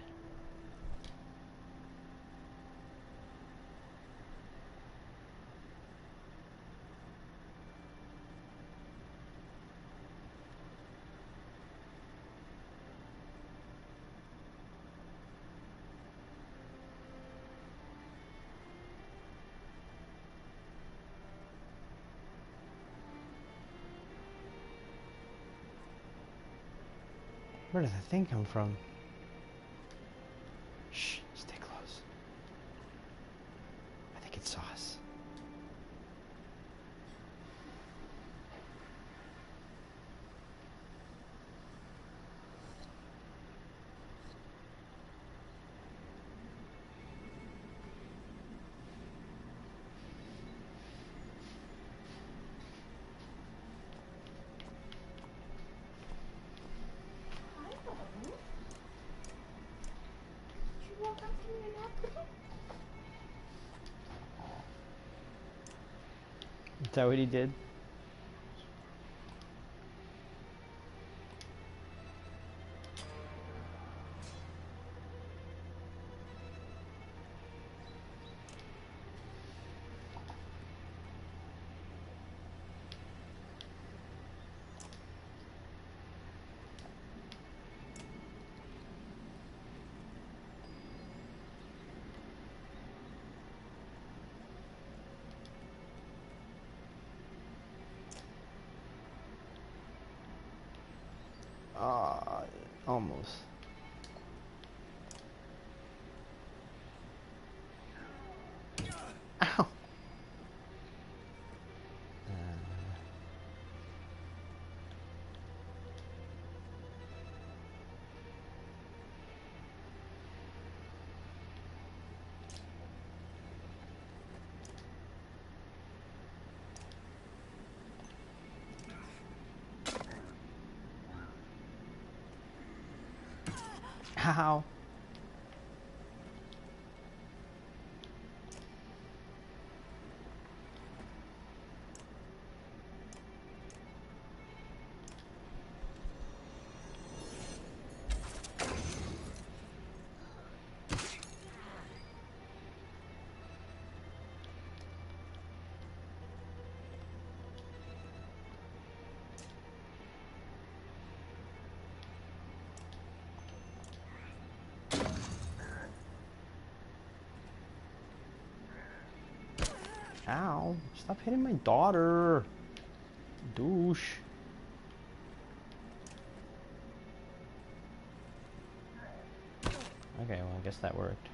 Where did that thing come from? Shh, stay close. I think it saw us. Hi, Bobby. Did you walk up to me and ask me? Is that what he did? Almost. Ow. Ow. Stop hitting my daughter. Douche. Okay, well, I guess that worked.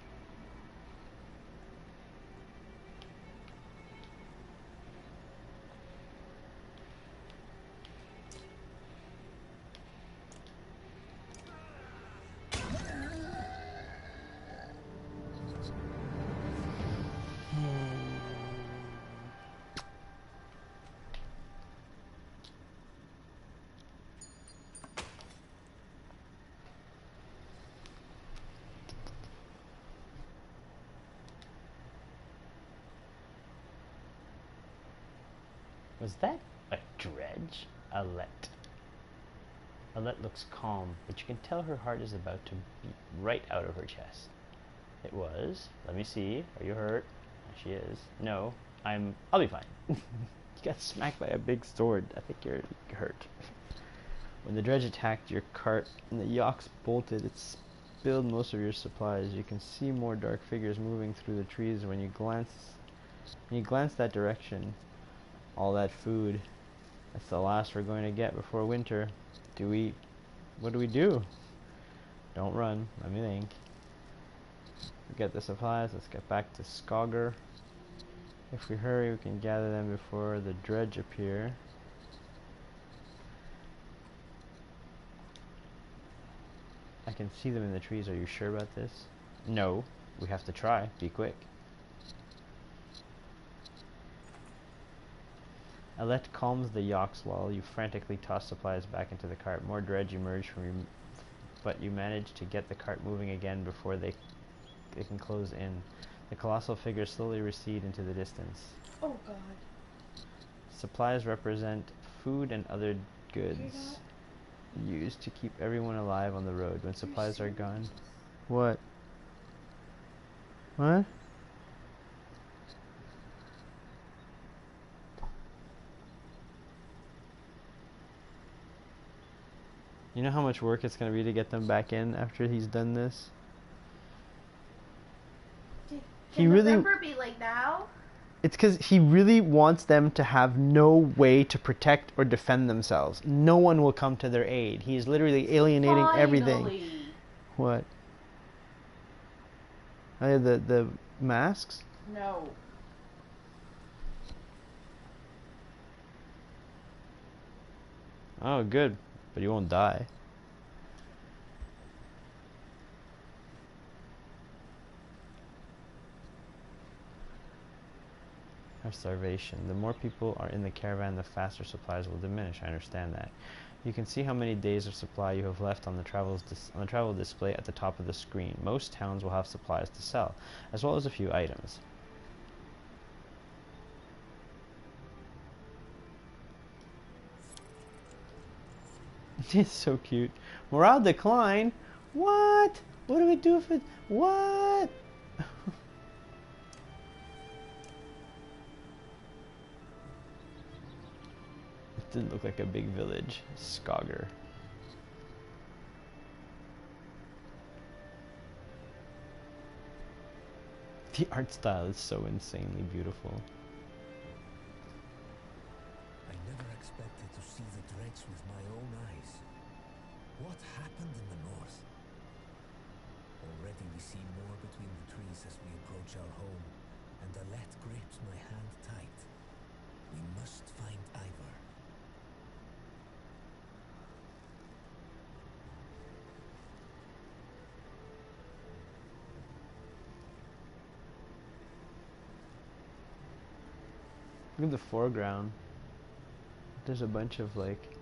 Was that a dredge? Alette. Alette looks calm, but you can tell her heart is about to beat right out of her chest. It was. Let me see. Are you hurt? She is. No. I'll be fine. You got smacked by a big sword. I think you're hurt. When the dredge attacked your cart and the yaks bolted, it spilled most of your supplies. You can see more dark figures moving through the trees when you glance that direction. All that food. That's the last we're going to get before winter. What do we do? Don't run. Let me think. Get the supplies. Let's get back to Skogr. If we hurry, we can gather them before the dredge appear. I can see them in the trees. Are you sure about this? No. We have to try. Be quick. Alette calms the yaks while you frantically toss supplies back into the cart. More dredge emerge from you, but you manage to get the cart moving again before they can close in. The colossal figures slowly recede into the distance. Oh god. Supplies represent food and other goods used to keep everyone alive on the road. When supplies are gone... What? What? You know how much work it's going to be to get them back in after he's done this? Can November be like now? It's because he really wants them to have no way to protect or defend themselves. No one will come to their aid. He is literally alienating everything. What? Oh yeah, the masks? No. Oh, good. But you won't die. Or starvation. The more people are in the caravan, the faster supplies will diminish. I understand that. You can see how many days of supply you have left on the travel display at the top of the screen. Most towns will have supplies to sell, as well as a few items. It's so cute. Morale decline? What? What do we do if it... What? It didn't look like a big village. Skogr. The art style is so insanely beautiful. I never expected to see the dredge with my own eyes. What happened in the north? Already we see more between the trees as we approach our home, and Alette grips my hand tight. We must find Ivor. Look at the foreground. There's a bunch of like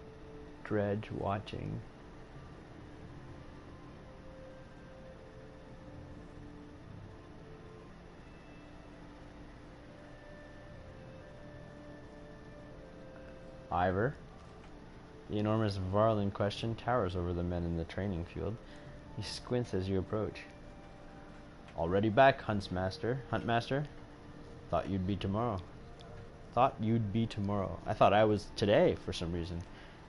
dredge watching. Ivor. The enormous varl in question towers over the men in the training field. He squints as you approach. Already back, Huntmaster. Thought you'd be tomorrow. I thought I was today for some reason.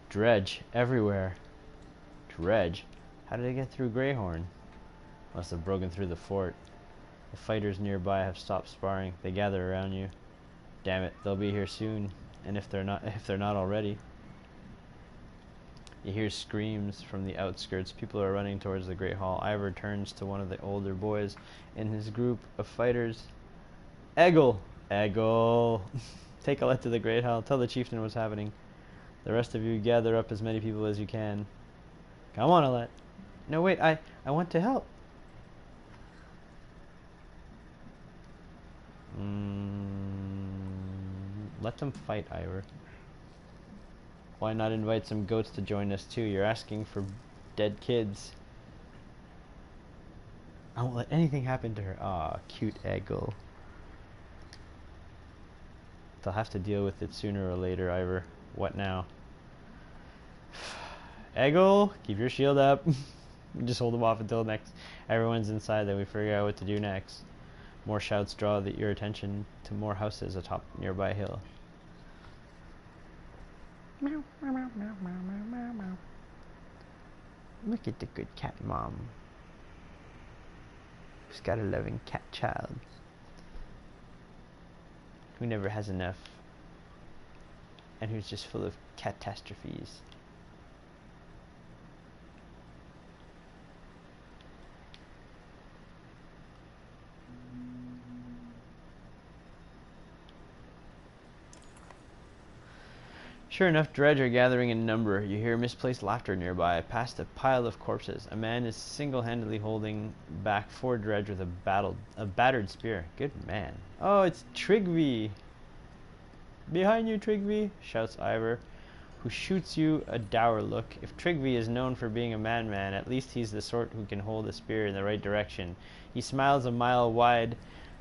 Dredge everywhere. Dredge? How did I get through Greyhorn? Must have broken through the fort. The fighters nearby have stopped sparring. They gather around you. Damn it, they'll be here soon. And if they're not already. You hear screams from the outskirts. People are running towards the Great Hall. Ivor turns to one of the older boys in his group of fighters. Eggle! Take Alette to the Great Hall. Tell the chieftain what's happening. The rest of you gather up as many people as you can. Come on, Alette. No, wait, I want to help. Let them fight, Ivor. Why not invite some goats to join us too? You're asking for dead kids. I won't let anything happen to her. Aw, cute Eggle. They'll have to deal with it sooner or later, Ivor. What now? Eggle, keep your shield up. Just hold them off until next everyone's inside, then we figure out what to do next. More shouts draw your attention to more houses atop nearby hill. Look at the good cat mom. Who's got a loving cat child. Who never has enough. And who's just full of catastrophes. Sure enough, Dredge are gathering in number. You hear misplaced laughter nearby. Past a pile of corpses, a man is single-handedly holding back 4 Dredge with a battered spear. Good man. Oh, it's Trigby! Behind you, Trigby! Shouts Ivor, who shoots you a dour look. If Trigby is known for being a madman, at least he's the sort who can hold a spear in the right direction. He smiles a mile wide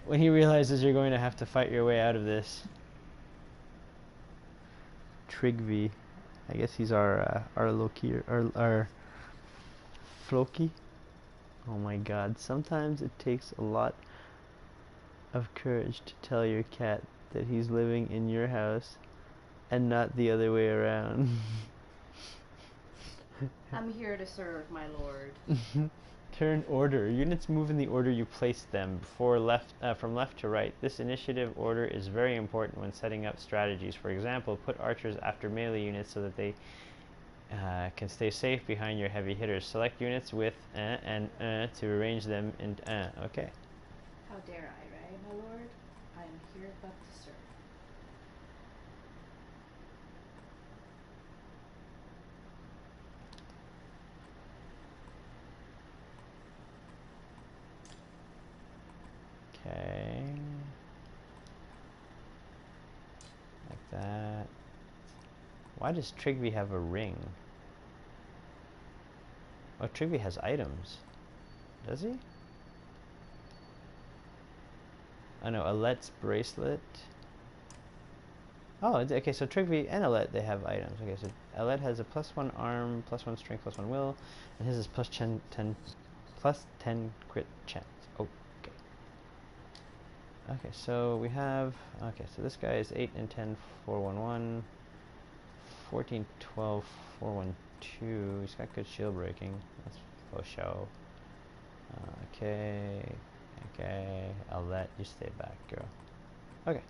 when he realizes you're going to have to fight your way out of this. Trigby, I guess he's our Loki, our Floki. Oh my god, sometimes it takes a lot of courage to tell your cat that he's living in your house and not the other way around. I'm here to serve, my lord. Turn order. Units move in the order you placed them, from left to right. This initiative order is very important when setting up strategies. For example, put archers after melee units so that they can stay safe behind your heavy hitters. Select units with and to arrange them in okay. How dare I, right, my lord? I am here but to serve. Okay. Like that. Why does Trigby have a ring? Oh, Trigby has items. Does he? Oh no, Alette's bracelet. Oh, okay, so Trigby and Alette, they have items. Okay, so Alette has a +1 arm, +1 strength, +1 will, and his is +10 crit chance. Okay. Okay, so we have, okay, so this guy is 8 and 10, 411, 14, 12, 412. He's got good shield breaking. That's for show. Okay, I'll let you stay back, girl. Okay.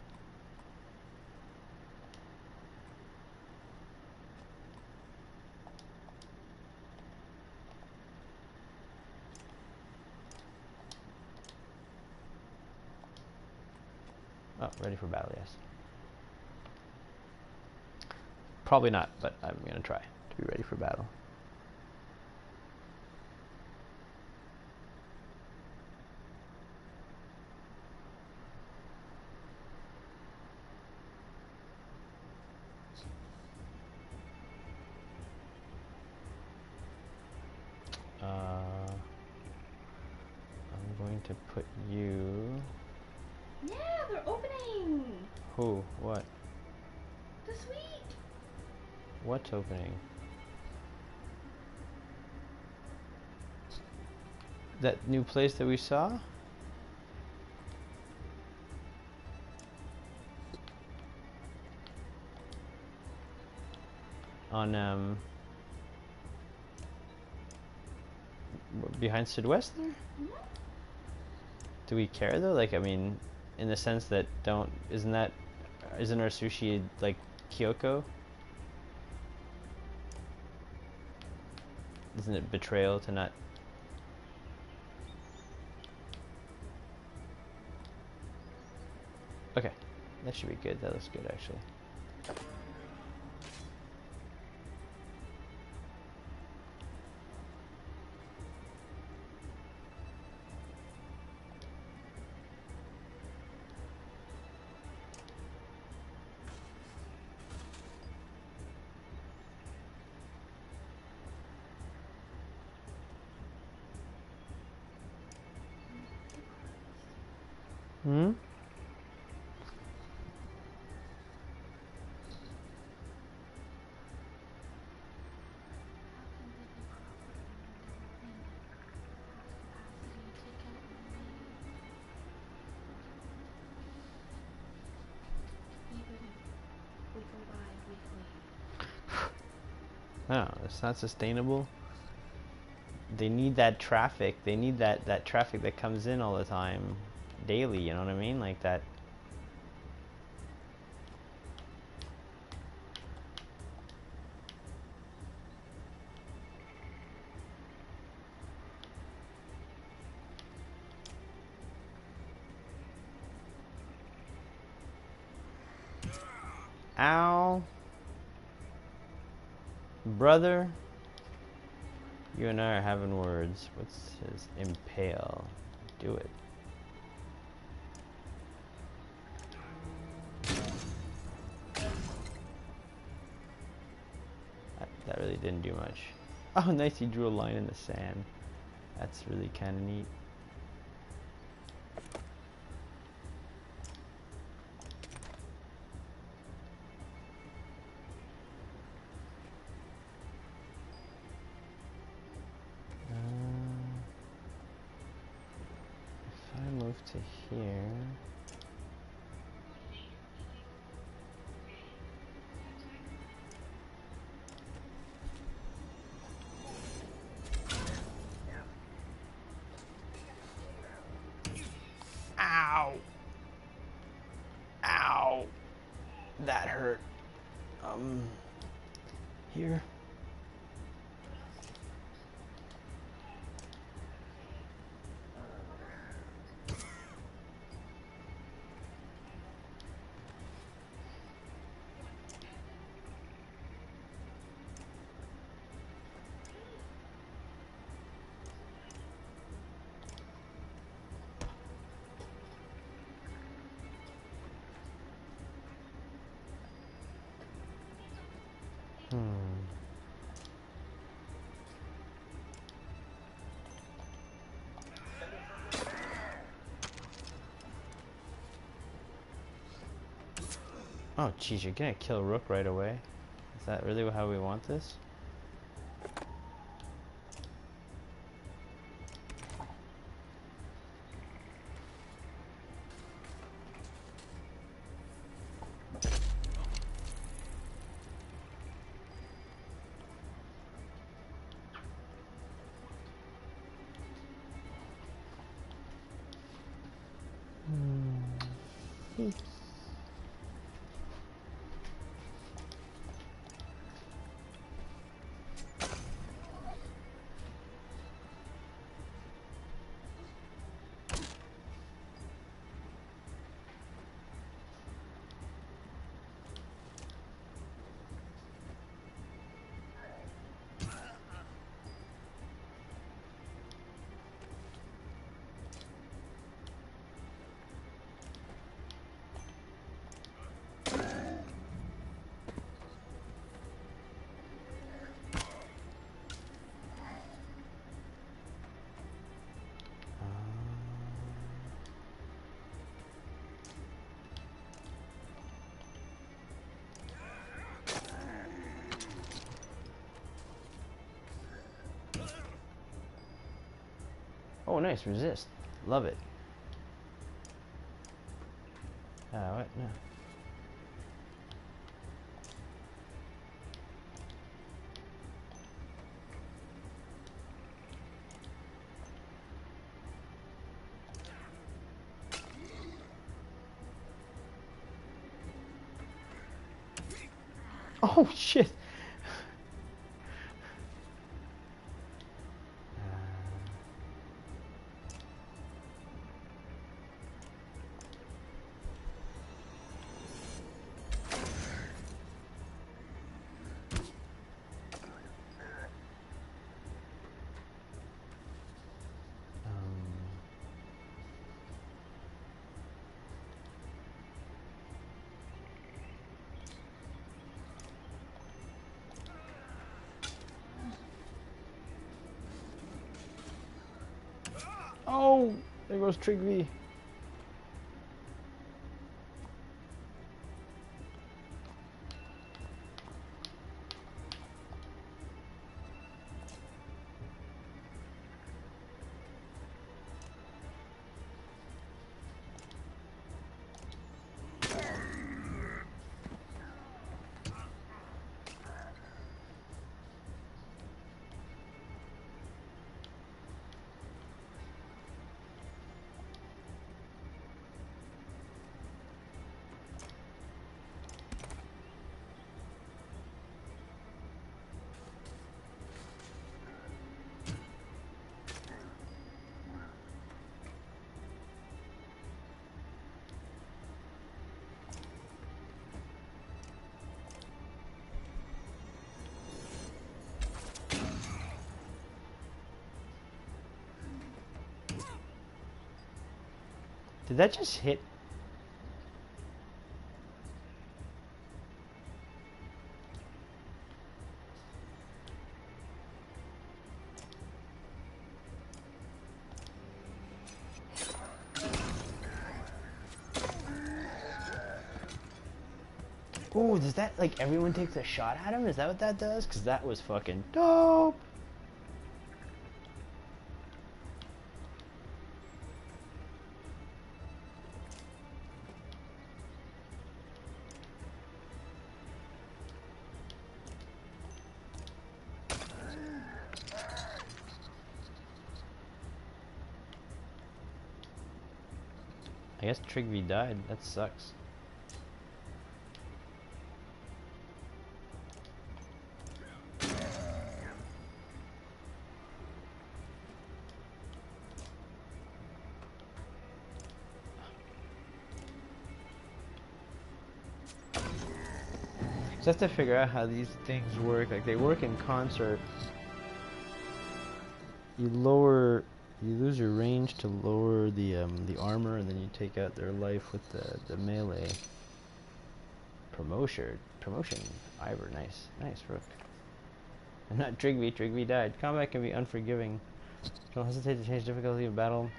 Oh, ready for battle, yes. Probably not, but I'm gonna try to be ready for battle. I'm going to put you... Yeah, they're opening! Who? What? This week! What opening? That new place that we saw? On behind Sudwest there? Do we care though? Like, I mean, in the sense that isn't our sushi like Kyoko? Isn't it betrayal to not? Okay, that should be good. That looks good actually. Hmm? No, it's not sustainable. They need that traffic. They need that traffic that comes in all the time, daily. You know what I mean? Like that. Ow. Brother. You and I are having words. What's his impale? Do it. That really didn't do much. Oh, nice. He drew a line in the sand. That's really kind of neat. If I move to here. Ow! Ow! That hurt. Here. Oh, jeez, you're gonna kill Rook right away? Is that really how we want this? Oh, nice. Resist. Love it. What? No. Oh, shit. Oh, there goes Trigby. Did that just hit? Oh, does that, like, everyone takes a shot at him? Is that what that does? Because that was fucking dope. I guess Trigby died. That sucks. So I have to figure out how these things work. Like, they work in concert. You lose your range to lower the armor, and then you take out their life with the melee. Promotion. Ivor, nice Rook. And not Trigby. Trigby died. Combat can be unforgiving. Don't hesitate to change difficulty of battle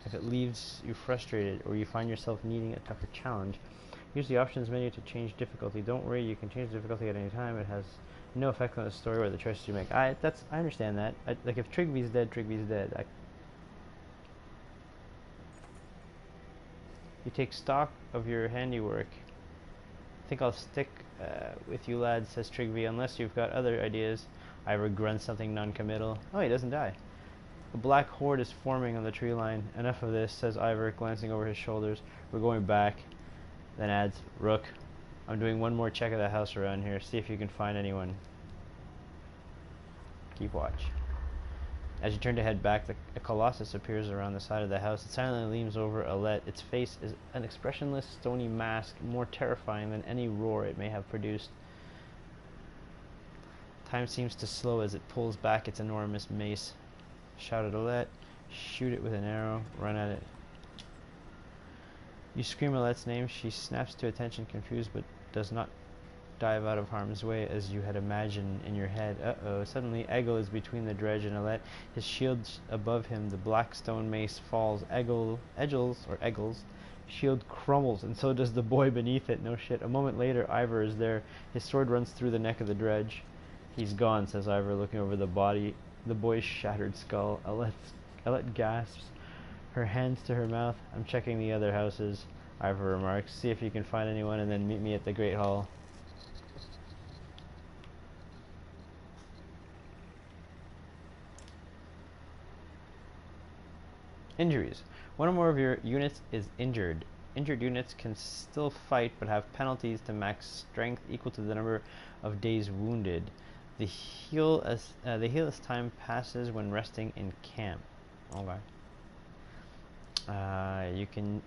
if it leaves you frustrated or you find yourself needing a tougher challenge. Use the options menu to change difficulty. Don't worry, you can change difficulty at any time. It has no effect on the story or the choices you make. I understand that. Like, if Trigby's dead, Trigby's dead. You take stock of your handiwork. I think I'll stick with you lads, says Trigby, unless you've got other ideas. Ivor grunts something non-committal. Oh, he doesn't die. A black horde is forming on the tree line. Enough of this, says Ivor, glancing over his shoulders. We're going back. Then adds, Rook, I'm doing one more check of the house around here. See if you can find anyone. Keep watch. As you turn to head back, a colossus appears around the side of the house. It silently leans over Alette. Its face is an expressionless, stony mask, more terrifying than any roar it may have produced. Time seems to slow as it pulls back its enormous mace. Shouted Alette. Shoot it with an arrow. Run at it. You scream Alette's name. She snaps to attention, confused, but does not dive out of harm's way as you had imagined in your head. Uh-oh. Suddenly, Eggle is between the dredge and Alette. His shield's above him. The black stone mace falls. Eggle's shield crumbles, and so does the boy beneath it. No shit. A moment later, Ivor is there. His sword runs through the neck of the dredge. He's gone, says Ivor, looking over the boy's shattered skull. Alette's Ellett gasps, her hands to her mouth. I'm checking the other houses, Ivor remarks. See if you can find anyone and then meet me at the Great Hall. Injuries. One or more of your units is injured. Injured units can still fight but have penalties to max strength equal to the number of days wounded. They heal as time passes when resting in camp. Okay. You can.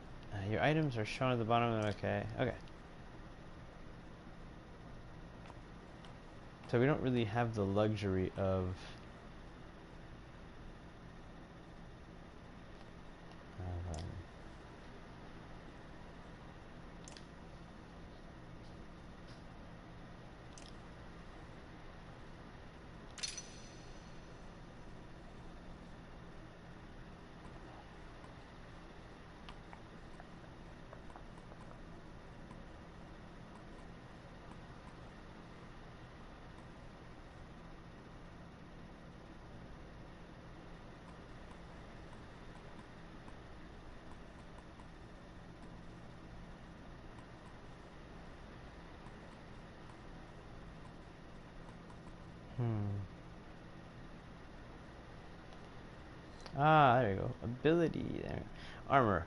Your items are shown at the bottom. Okay. So we don't really have the luxury of. There you go. Ability. There. Armor.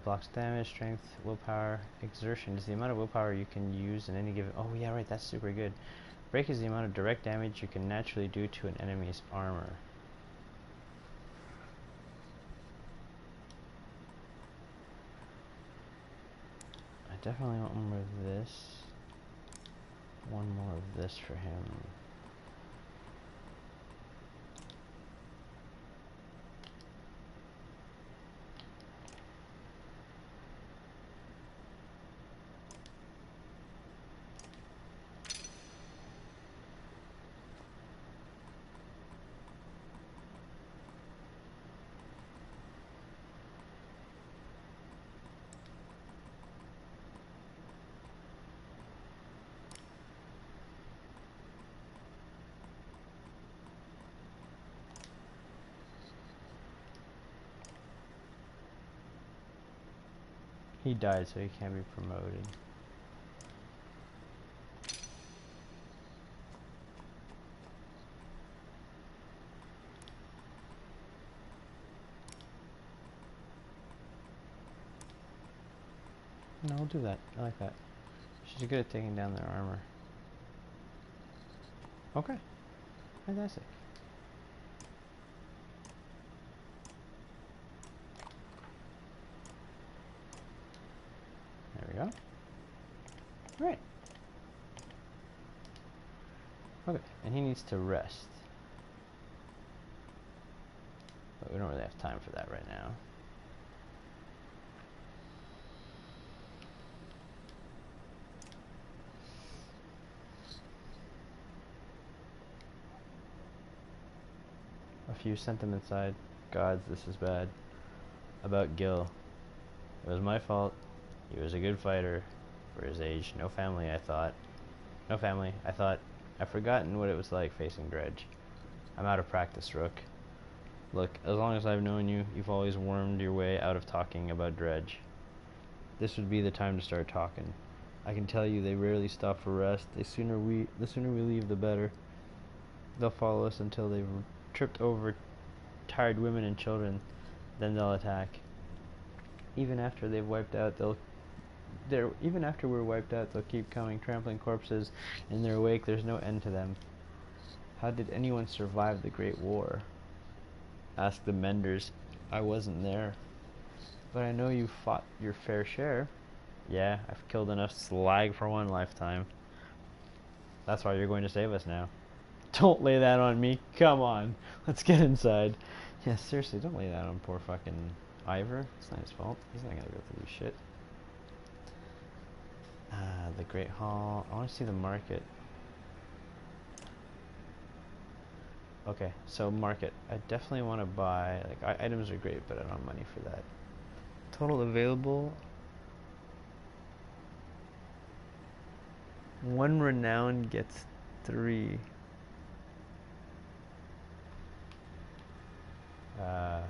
Blocks damage, strength, willpower, exertion is the amount of willpower you can use in any given. Oh yeah, right. That's super good. Break is the amount of direct damage you can naturally do to an enemy's armor. I definitely want more of this. One more of this for him. He died, so he can't be promoted. No, we'll do that. I like that. She's good at taking down their armor. Okay. Fantastic. There we go. Alright. Okay, and he needs to rest. But we don't really have time for that right now. A few sentiments side. Gods, this is bad. About Gil. It was my fault. He was a good fighter for his age. No family, I thought. No family. I thought. I've forgotten what it was like facing Dredge. I'm out of practice, Rook. Look, as long as I've known you, you've always wormed your way out of talking about Dredge. This would be the time to start talking. I can tell you they rarely stop for rest. The sooner we leave, the better. They'll follow us until they've tripped over tired women and children. Then they'll attack. Even after they've wiped out, even after we're wiped out, they'll keep coming, trampling corpses in their wake. There's no end to them. How did anyone survive the Great War? Ask the Menders. I wasn't there. But I know you fought your fair share. Yeah, I've killed enough slag for one lifetime. That's why you're going to save us now. Don't lay that on me. Come on. Let's get inside. Yeah, seriously, don't lay that on poor fucking Ivor. It's not his fault. He's not gonna be able to do shit. The Great Hall. I want to see the market. Okay, so market. I definitely want to buy, like, items are great, but I don't have money for that. Total available. 1 renown gets 3. Uh,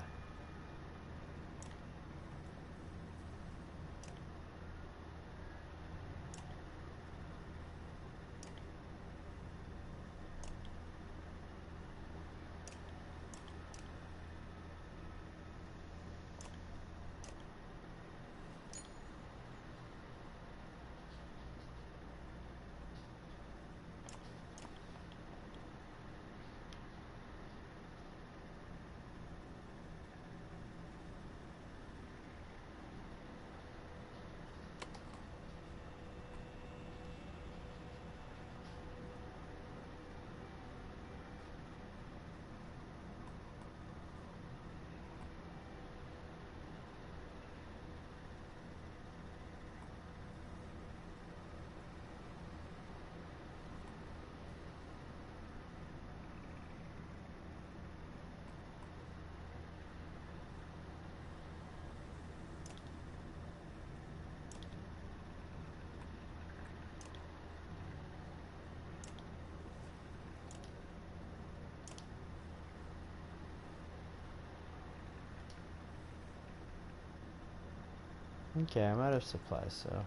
okay, I'm out of supplies, so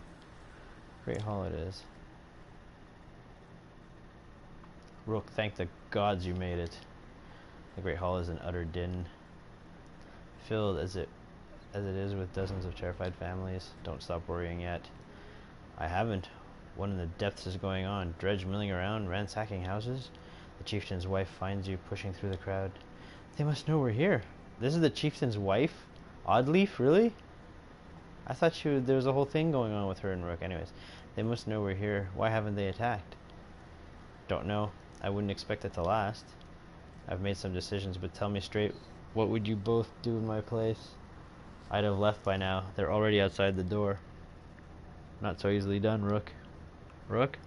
Great Hall it is. Rook, thank the gods you made it. The Great Hall is an utter din, filled as it is with dozens of terrified families. Don't stop worrying yet. I haven't. What in the depths is going on? Dredge milling around, ransacking houses? The chieftain's wife finds you pushing through the crowd. They must know we're here. This is the chieftain's wife? Oddleaf, really? I thought there was a whole thing going on with her and Rook. Anyways, they must know we're here. Why haven't they attacked? Don't know. I wouldn't expect it to last. I've made some decisions, but tell me straight, what would you both do in my place? I'd have left by now. They're already outside the door. Not so easily done, Rook. Rook?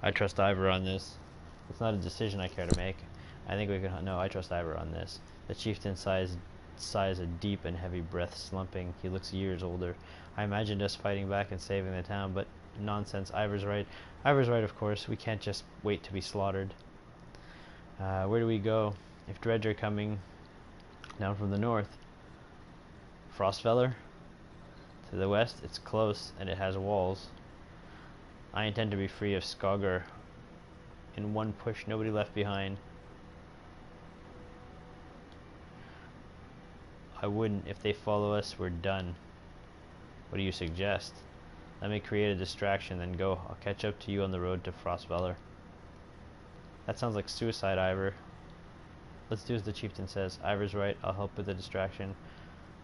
I trust Ivor on this. It's not a decision I care to make. I think we can... No, I trust Ivor on this. The chieftain sighs a deep and heavy breath, slumping. He looks years older. I imagined us fighting back and saving the town, but nonsense. Ivor's right. Ivor's right, of course. We can't just wait to be slaughtered. Where do we go? If Dredge are coming down from the north. Frostfeller? To the west, it's close, and it has walls. I intend to be free of Skogr. In one push, nobody left behind. I wouldn't. If they follow us, we're done. What do you suggest? Let me create a distraction, then go. I'll catch up to you on the road to Frostfeller. That sounds like suicide, Ivor. Let's do as the chieftain says. Ivor's right. I'll help with the distraction.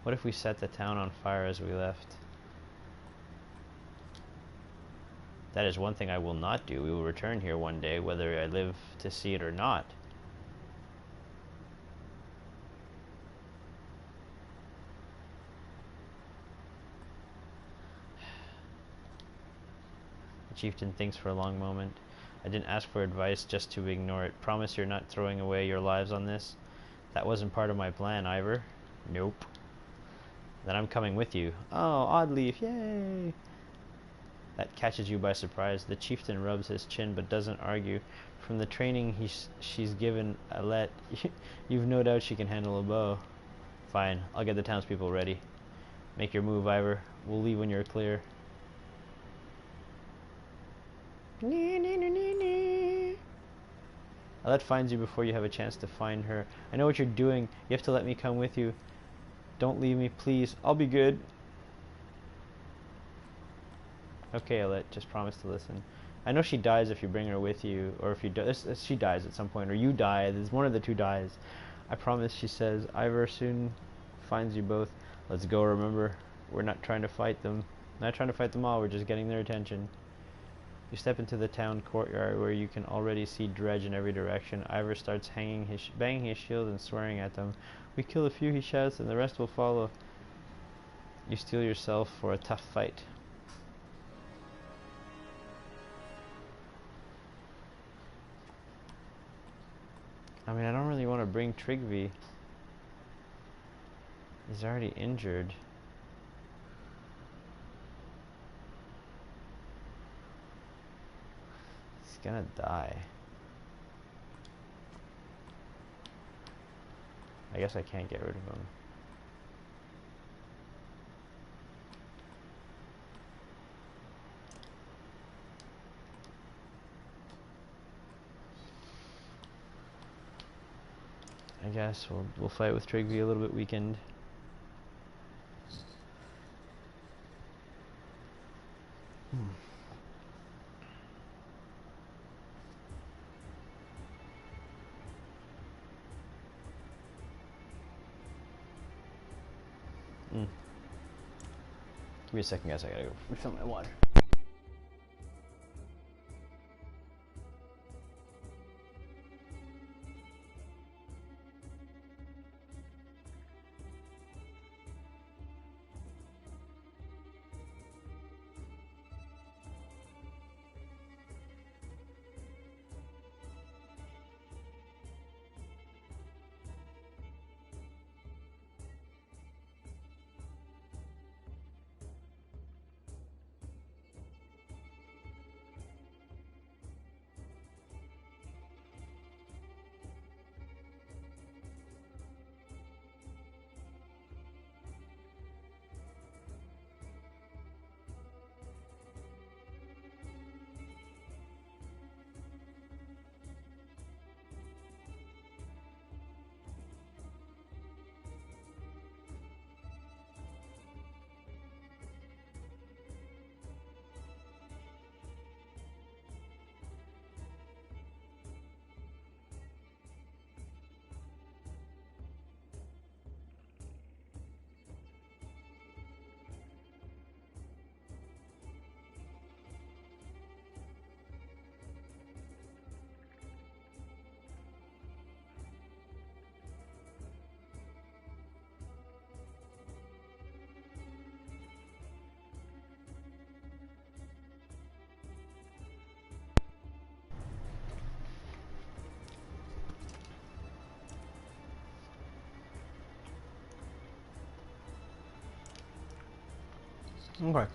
What if we set the town on fire as we left? That is one thing I will not do. We will return here one day, whether I live to see it or not. The chieftain thinks for a long moment. I didn't ask for advice just to ignore it. Promise you're not throwing away your lives on this? That wasn't part of my plan, Ivor. Nope. Then I'm coming with you. Oh, Oddleaf, yay! That catches you by surprise. The chieftain rubs his chin but doesn't argue. From the training she's given Alette, you've no doubt she can handle a bow. Fine, I'll get the townspeople ready. Make your move, Ivor. We'll leave when you're clear. Alette finds you before you have a chance to find her. I know what you're doing. You have to let me come with you. Don't leave me, please. I'll be good. Okay, Alette, just promise to listen. I know she dies if you bring her with you, or if you she dies at some point, or you die. There's one of the two dies. I promise, she says. Ivor soon finds you both. Let's go, remember. We're not trying to fight them. Not trying to fight them all, we're just getting their attention. You step into the town courtyard where you can already see Dredge in every direction. Ivor starts banging his shield and swearing at them. We kill a few, he shouts, and the rest will follow. You steel yourself for a tough fight. I mean, I don't really want to bring Trigby. He's already injured. He's gonna die. I guess I can't get rid of him. I guess we'll fight with Trigby a little bit weakened. Give me a second, guys. I gotta go refill my water. Okay.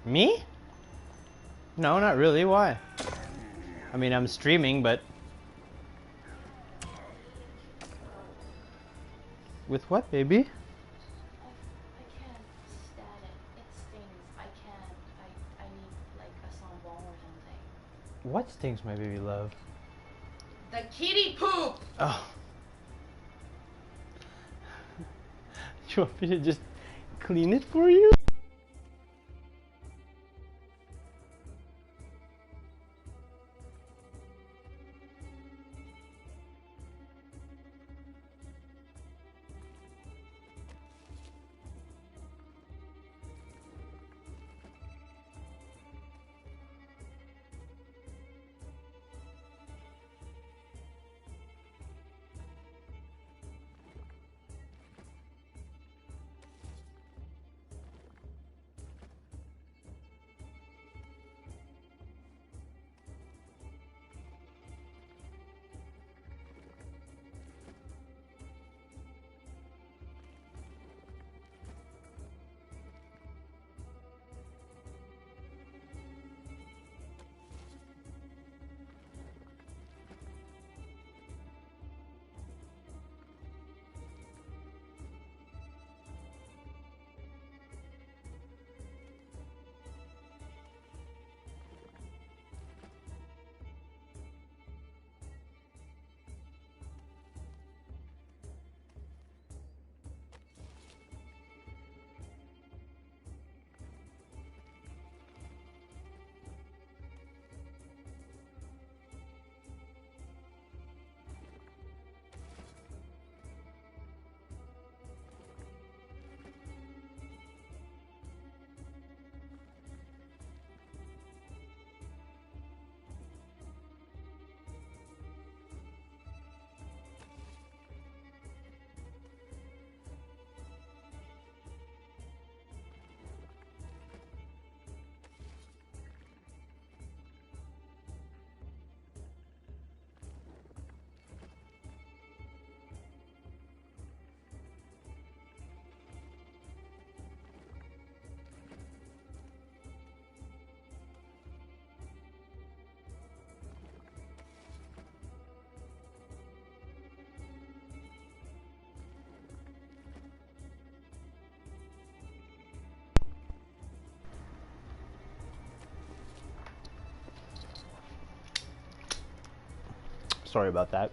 Me? No, not really. Why? I mean, I'm streaming, but... With what, baby? I can't stand it. It stings. I can't. I need like a sambon or something. What stings, my baby love? The kitty poop! Oh. You want me to just clean it for you? Sorry about that.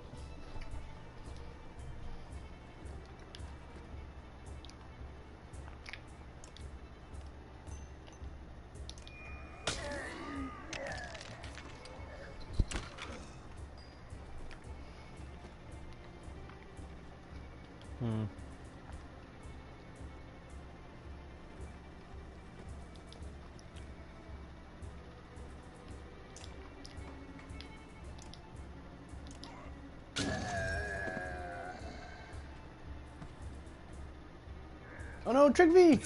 Oh no, Trick V!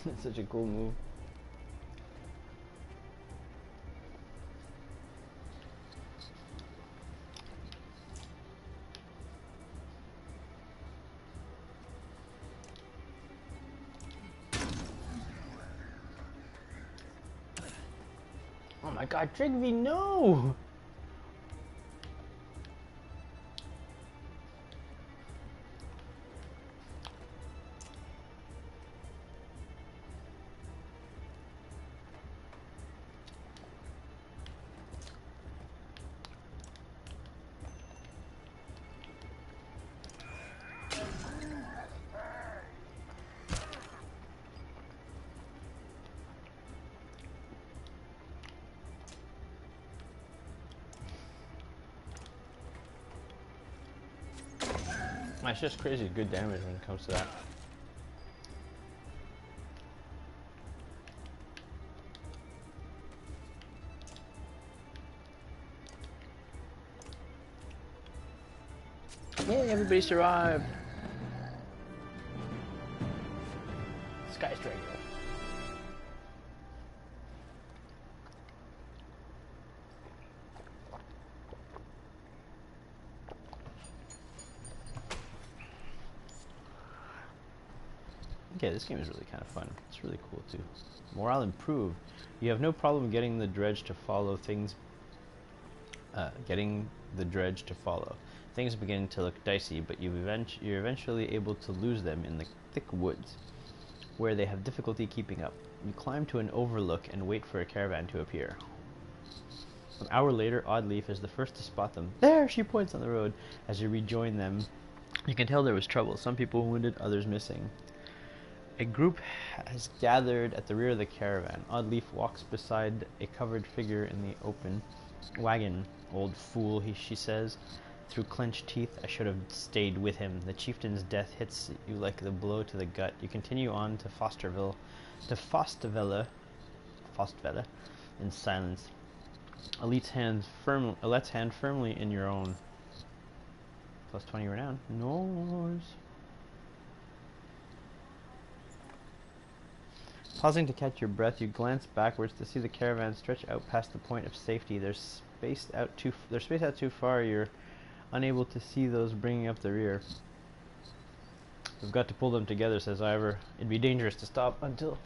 That's such a cool move. Oh my god, Trick V, no! It's just crazy good damage when it comes to that. Yay, everybody survived! Sky Striker. Okay, this game is really kind of fun. It's really cool too. Morale improved. You have no problem getting the dredge to follow things. Things begin to look dicey, but you're eventually able to lose them in the thick woods, where they have difficulty keeping up. You climb to an overlook and wait for a caravan to appear. An hour later, Oddleaf is the first to spot them. There, she points on the road. As you rejoin them, you can tell there was trouble. Some people wounded, others missing. A group has gathered at the rear of the caravan. Oddleaf walks beside a covered figure in the open wagon. Old fool, she says. Through clenched teeth, I should have stayed with him. The chieftain's death hits you like the blow to the gut. You continue on to Fosterville, in silence. Alet's hand firmly in your own. Plus 20 renown. Noise. Pausing to catch your breath, you glance backwards to see the caravan stretch out past the point of safety. They're spaced out too far. You're unable to see those bringing up the rear. We've got to pull them together, says Ivor. It'd be dangerous to stop until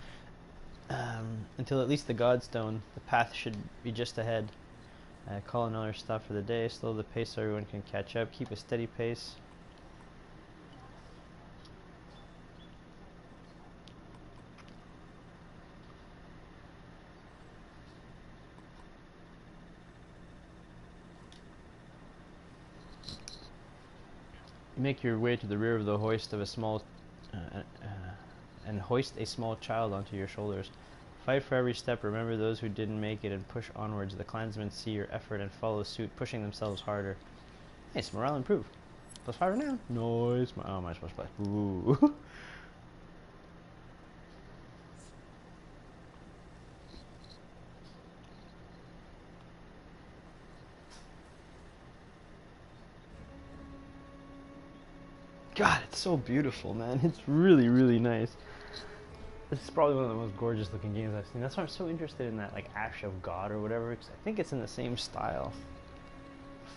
at least the Godstone. The path should be just ahead. Call another stop for the day. Slow the pace so everyone can catch up. Keep a steady pace. You make your way to the rear of the hoist of a small and hoist a small child onto your shoulders. Fight for every step. Remember those who didn't make it and push onwards. The clansmen see your effort and follow suit, pushing themselves harder. Nice, morale improved. Plus 5 now. Nice. Oh, my supposed to play. Ooh. God, it's so beautiful, man. It's really, really nice. This is probably one of the most gorgeous looking games I've seen. That's why I'm so interested in that, like, Ash of God or whatever, because I think it's in the same style.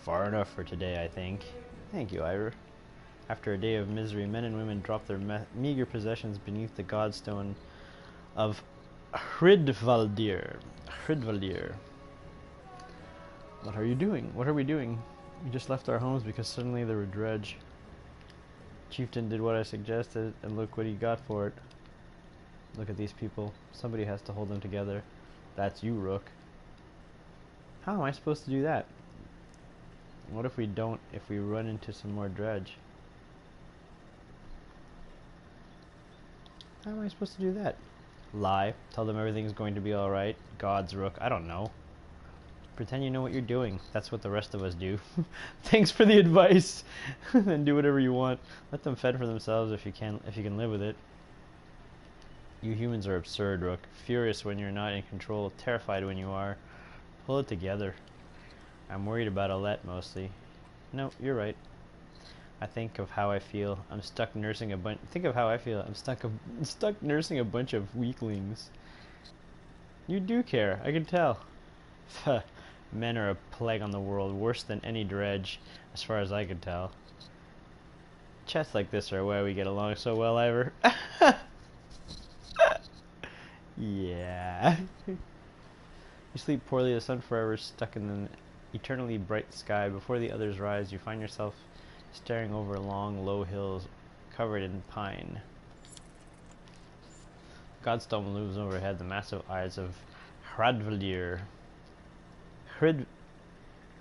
Far enough for today, I think. Thank you, Ivor. After a day of misery, men and women drop their meager possessions beneath the Godstone of Hridvaldir. What are you doing? What are we doing? We just left our homes because suddenly there were dredge. Chieftain did what I suggested, and look what he got for it. Look at these people. Somebody has to hold them together. That's you, Rook. How am I supposed to do that? What if we don't, if we run into some more dredge? How am I supposed to do that? Lie. Tell them everything's going to be alright. God's Rook. I don't know. Pretend you know what you're doing. That's what the rest of us do. Thanks for the advice. Then do whatever you want. Let them fend for themselves if you can live with it. You humans are absurd, Rook. Furious when you're not in control, terrified when you are. Pull it together. I'm worried about Alette mostly. No, you're right. I think of how I feel. I'm stuck nursing a bunch. Think of how I feel. I'm stuck nursing a bunch of weaklings. You do care. I can tell. Men are a plague on the world, worse than any dredge, as far as I can tell. Chats like this are why we get along so well, Ivor. Yeah. You sleep poorly, the sun forever stuck in an eternally bright sky. Before the others rise, you find yourself staring over long, low hills covered in pine. Godstone looms overhead, the massive eyes of Hridvaldir. Hridvaldir,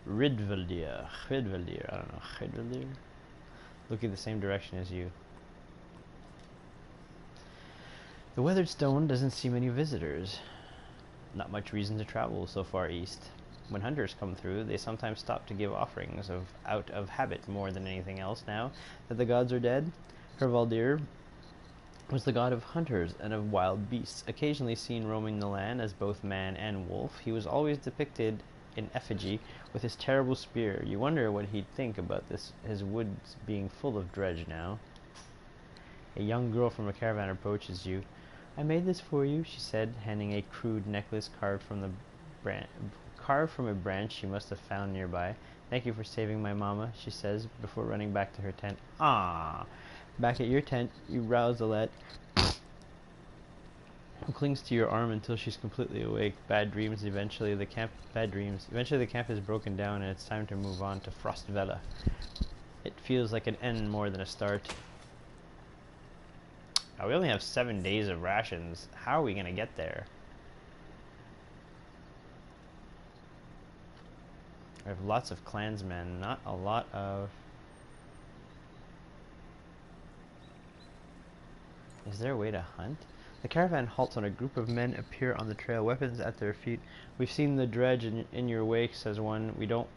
I don't know, Hridvaldir? Looking the same direction as you. The weathered stone doesn't see many visitors. Not much reason to travel so far east. When hunters come through, they sometimes stop to give offerings out of habit more than anything else. Now that the gods are dead, Hervaldir was the god of hunters and of wild beasts. Occasionally seen roaming the land as both man and wolf, he was always depicted in effigy with his terrible spear. You wonder what he'd think about his woods being full of dredge now. A young girl from a caravan approaches you. "I made this for you," she said, handing a crude necklace carved from a branch she must have found nearby. "Thank you for saving my mama," she says, before running back to her tent. "Ah!" Back at your tent, you rouse Alette, who clings to your arm until she's completely awake. Eventually the camp is broken down, and it's time to move on to Frostvella. It feels like an end more than a start. Oh, we only have 7 days of rations. How are we gonna get there? I have lots of clansmen, not a lot of... Is there a way to hunt? The caravan halts on a group of men appear on the trail, weapons at their feet. "We've seen the dredge in your wake," says one. "We don't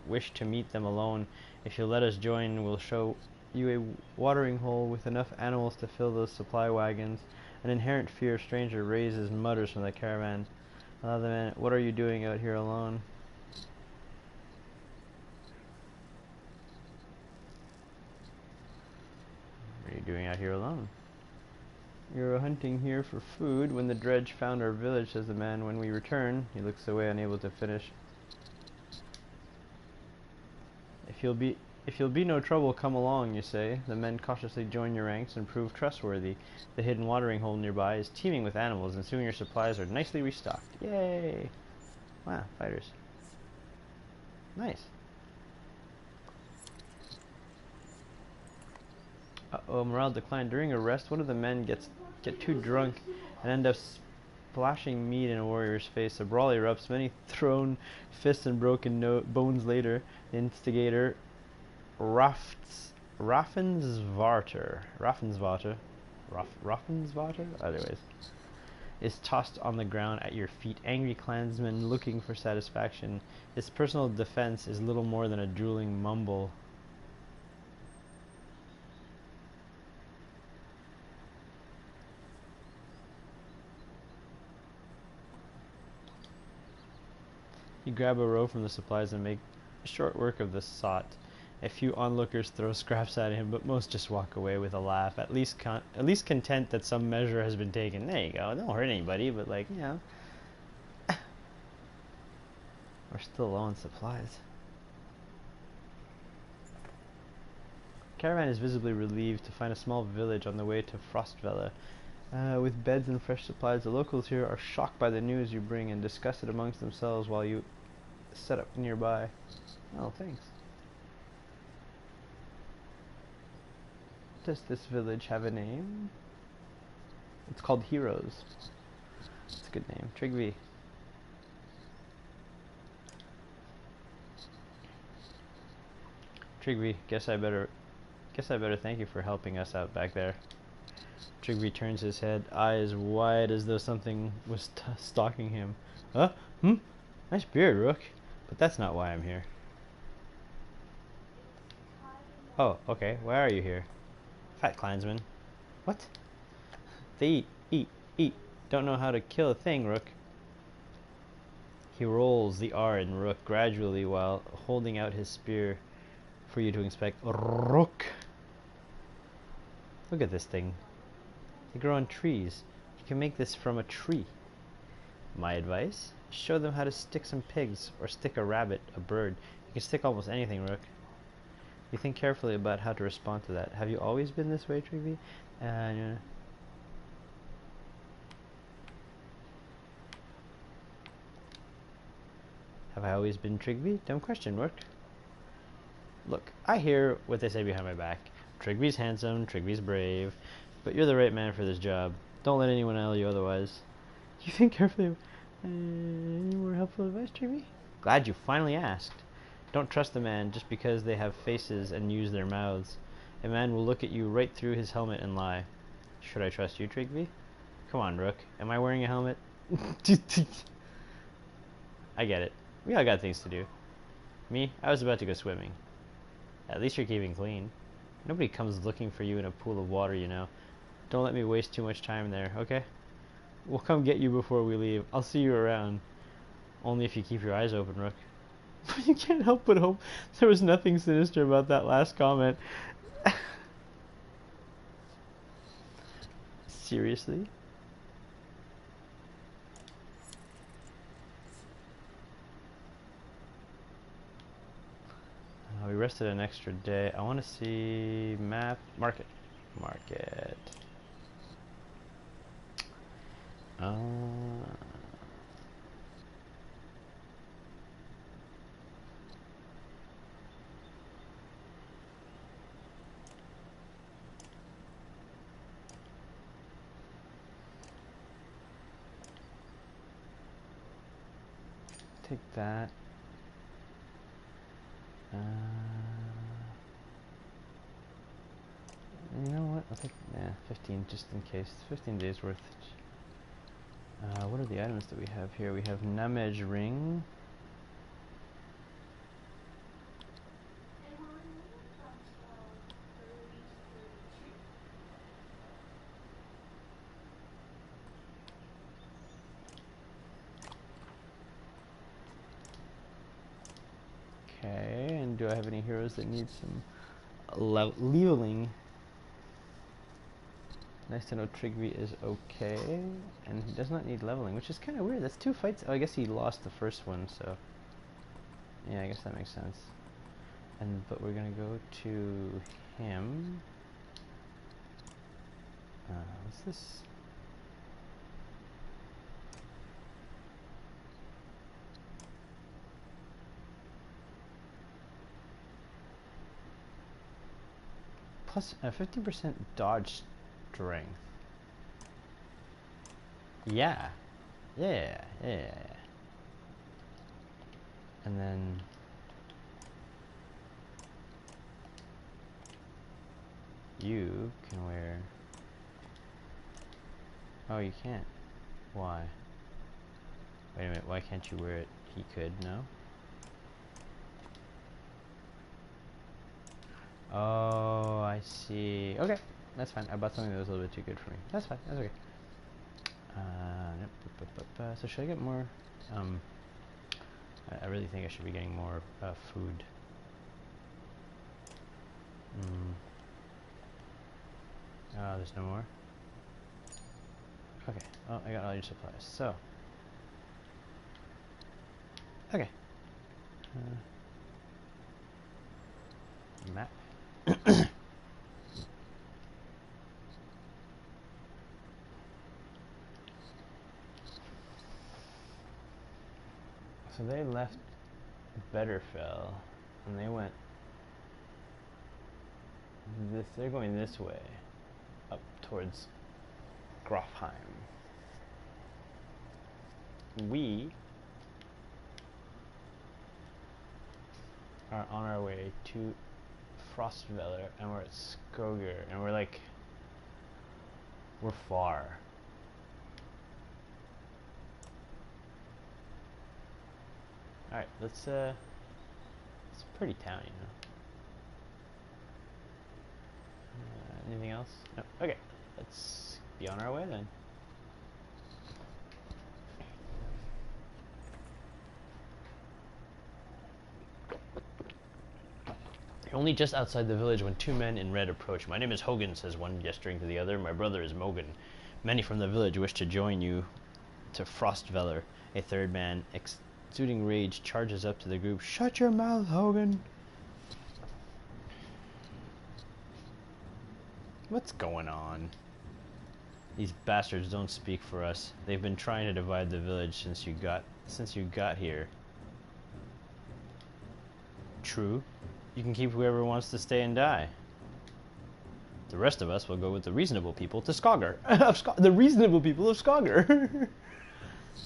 wish to meet them alone. If you'll let us join, we'll show you a watering hole with enough animals to fill those supply wagons." An inherent fear of stranger raises mutters from the caravan. Another man, "What are you doing out here alone?" "What are you doing out here alone?" "You're hunting here for food. When the dredge found our village," says the man. "When we return..." He looks away, unable to finish. If you'll be no trouble, come along," you say. The men cautiously join your ranks and prove trustworthy. The hidden watering hole nearby is teeming with animals, and soon your supplies are nicely restocked. Yay! Wow, fighters. Nice. Uh-oh, morale declined. During a rest, one of the men get too drunk and end up splashing meat in a warrior's face. A brawl erupts, many thrown fists and broken bones later. The instigator, Raffensvarter, anyways, is tossed on the ground at your feet. Angry clansmen looking for satisfaction. His personal defense is little more than a drooling mumble. You grab a row from the supplies and make short work of the sot. A few onlookers throw scraps at him, but most just walk away with a laugh, at least content that some measure has been taken. There you go. Don't hurt anybody, but like, you know. We're still low on supplies. Caravan is visibly relieved to find a small village on the way to Frostvella. With beds and fresh supplies, the locals here are shocked by the news you bring and discuss it amongst themselves while you set up nearby. Oh, thanks. Does this village have a name? It's called Heroes. It's a good name. Trigby. Trigby, guess I better thank you for helping us out back there. Trigby turns his head, eyes wide as though something was stalking him. Huh? Nice beard, Rook. But that's not why I'm here. Oh, okay. Why are you here? Fat clansman. What? They eat. Don't know how to kill a thing, Rook. He rolls the R in Rook gradually while holding out his spear for you to inspect. Rook! Look at this thing. They grow on trees. You can make this from a tree. My advice? Show them how to stick some pigs, or stick a rabbit, a bird. You can stick almost anything, Rook. You think carefully about how to respond to that. Have you always been this way, Trigby? Have I always been Trigby? Dumb question, Rook. Look, I hear what they say behind my back. Trigby's handsome, Trigby's brave, but you're the right man for this job. Don't let anyone tell you otherwise. You think carefully. Any more helpful advice, Trigby? Glad you finally asked. Don't trust a man just because they have faces and use their mouths. A man will look at you right through his helmet and lie. Should I trust you, Trigby? Come on, Rook. Am I wearing a helmet? I get it. We all got things to do. Me, I was about to go swimming. At least you're keeping clean. Nobody comes looking for you in a pool of water, you know. Don't let me waste too much time there, okay? We'll come get you before we leave. I'll see you around. Only if you keep your eyes open, Rook. You can't help but hope there was nothing sinister about that last comment. Seriously? We rested an extra day. I want to see map. Market. Market. Take that. You know what? I'll take 15 just in case. 15 days worth. What are the items that we have here? We have Namej ring. Okay, and do I have any heroes that need some leveling? Nice to know Trigby is okay, and he does not need leveling, which is kind of weird. That's 2 fights. Oh, I guess he lost the first one, so yeah, I guess that makes sense. But we're gonna go to him. What's this? Plus 50% dodge strength. Yeah. Yeah. And then you can wear. Oh, you can't. Why? Wait a minute, why can't you wear it? He could, no? Oh, I see. Okay, that's fine. I bought something that was a little bit too good for me. That's fine. That's okay. So should I get more? I really think I should be getting more food. Oh, there's no more? Okay. Oh, I got all your supplies. So. Okay. Map. So they left Betterfell, and they went this. They're going this way, up towards Grofheim. We are on our way to Frostveller, and we're at Skogr, and we're far. Alright, it's a pretty town, you know. Anything else? No. Okay, let's be on our way then. Only just outside the village when 2 men in red approach. My name is Hogan, says one, gesturing to the other. My brother is Mogan. Many from the village wish to join you to Frostveller. A third man, exuding rage, charges up to the group. Shut your mouth, Hogan! What's going on? These bastards don't speak for us. They've been trying to divide the village since you got here. True. You can keep whoever wants to stay and die. The rest of us will go with the reasonable people to Skogr. The reasonable people of Skogr.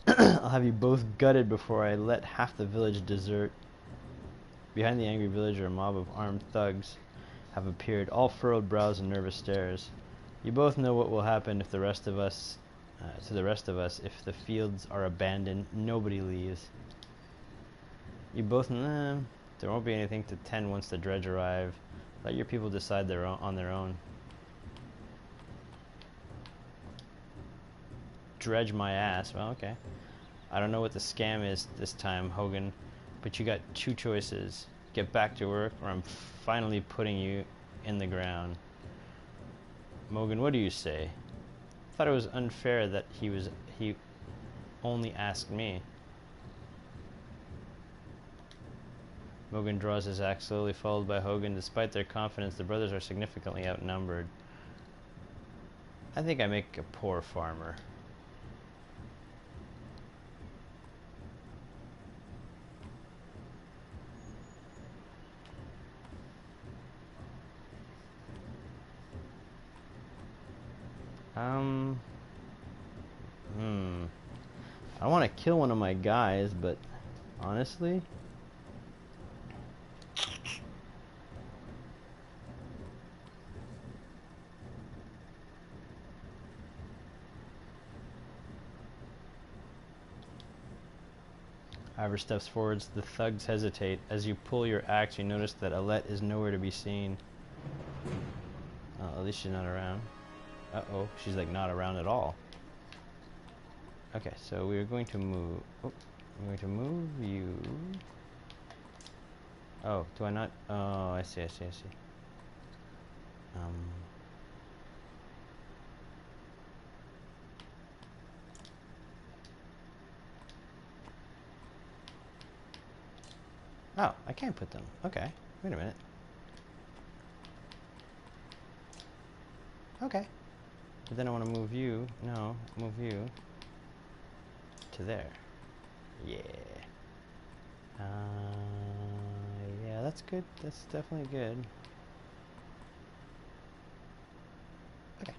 I'll have you both gutted before I let half the village desert. Behind the angry villager, a mob of armed thugs have appeared, all furrowed brows and nervous stares. You both know what will happen if the rest of us, if the fields are abandoned. Nobody leaves. You both, nah, there won't be anything to tend once the dredge arrive. Let your people decide on their own. Dredge my ass. Well, okay. I don't know what the scam is this time, Hogan, but you got two choices. Get back to work, or I'm finally putting you in the ground. Mogan, what do you say? Thought it was unfair that he only asked me. Mogan draws his axe slowly, followed by Hogan. Despite their confidence, the brothers are significantly outnumbered. I think I make a poor farmer. I want to kill one of my guys, but honestly, Ivor steps forwards. The thugs hesitate. As you pull your axe, you notice that Alette is nowhere to be seen. Oh, at least she's not around. Uh-oh, she's like not around at all. Okay, so we're going to move. Oh, I'm going to move you. Oh, do I not? Oh, I see. Oh, I can't put them. Okay, wait a minute. Okay. But then I want to move you. No, move you to there. Yeah. Yeah, that's good. That's definitely good. Okay.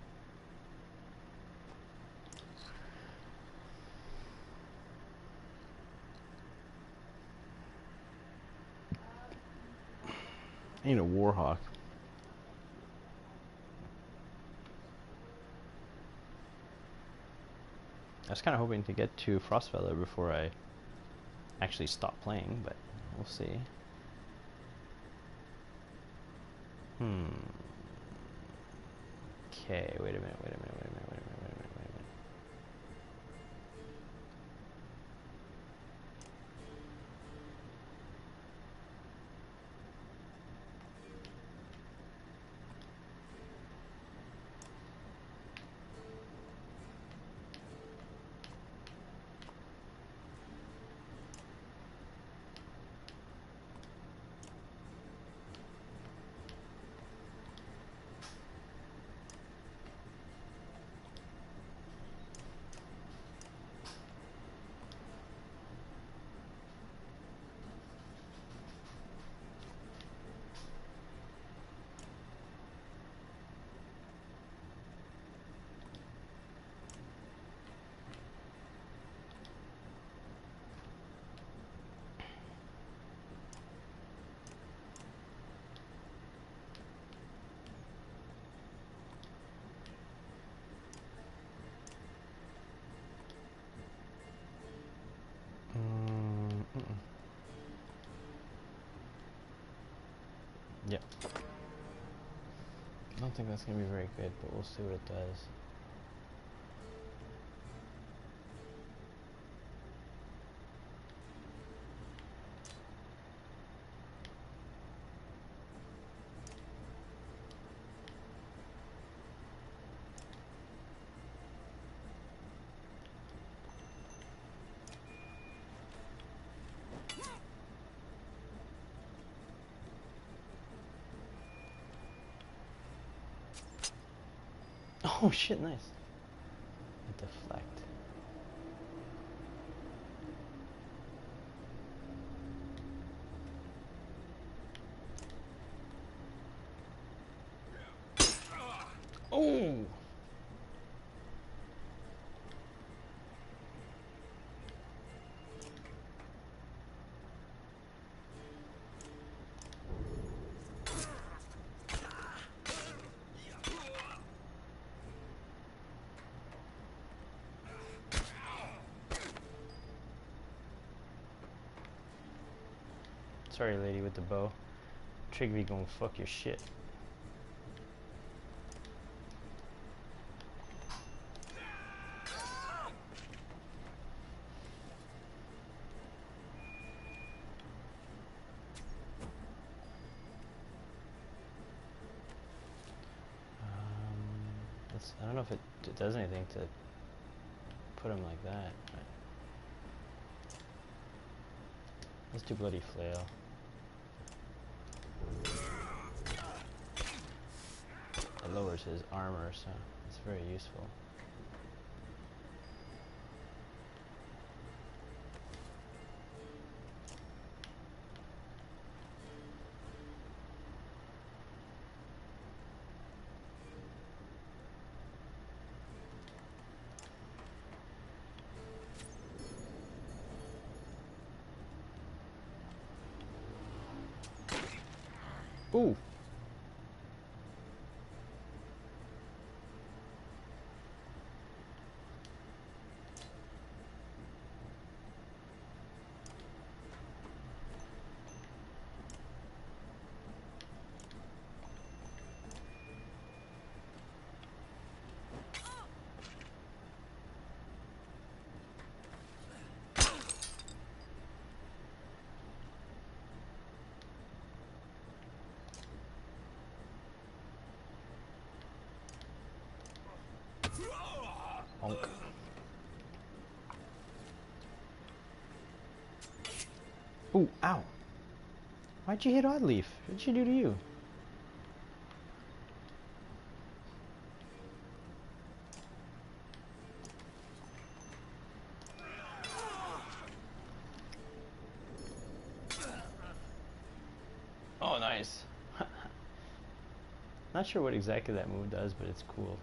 I need a Warhawk. I was kind of hoping to get to Frostfellow before I actually stop playing, but we'll see. Okay, wait a minute. Yep. I don't think that's going to be very good, but we'll see what it does. Oh shit, nice. Deflect. Oh! Sorry, lady with the bow. Trigby gonna fuck your shit. I don't know if it does anything to put him like that. Let's do bloody flail. It lowers his armor, so it's very useful. Ooh. Honk. Ooh, ow. Why'd you hit Oddleaf? What'd she do to you? Oh, nice. Not sure what exactly that move does, but it's cool.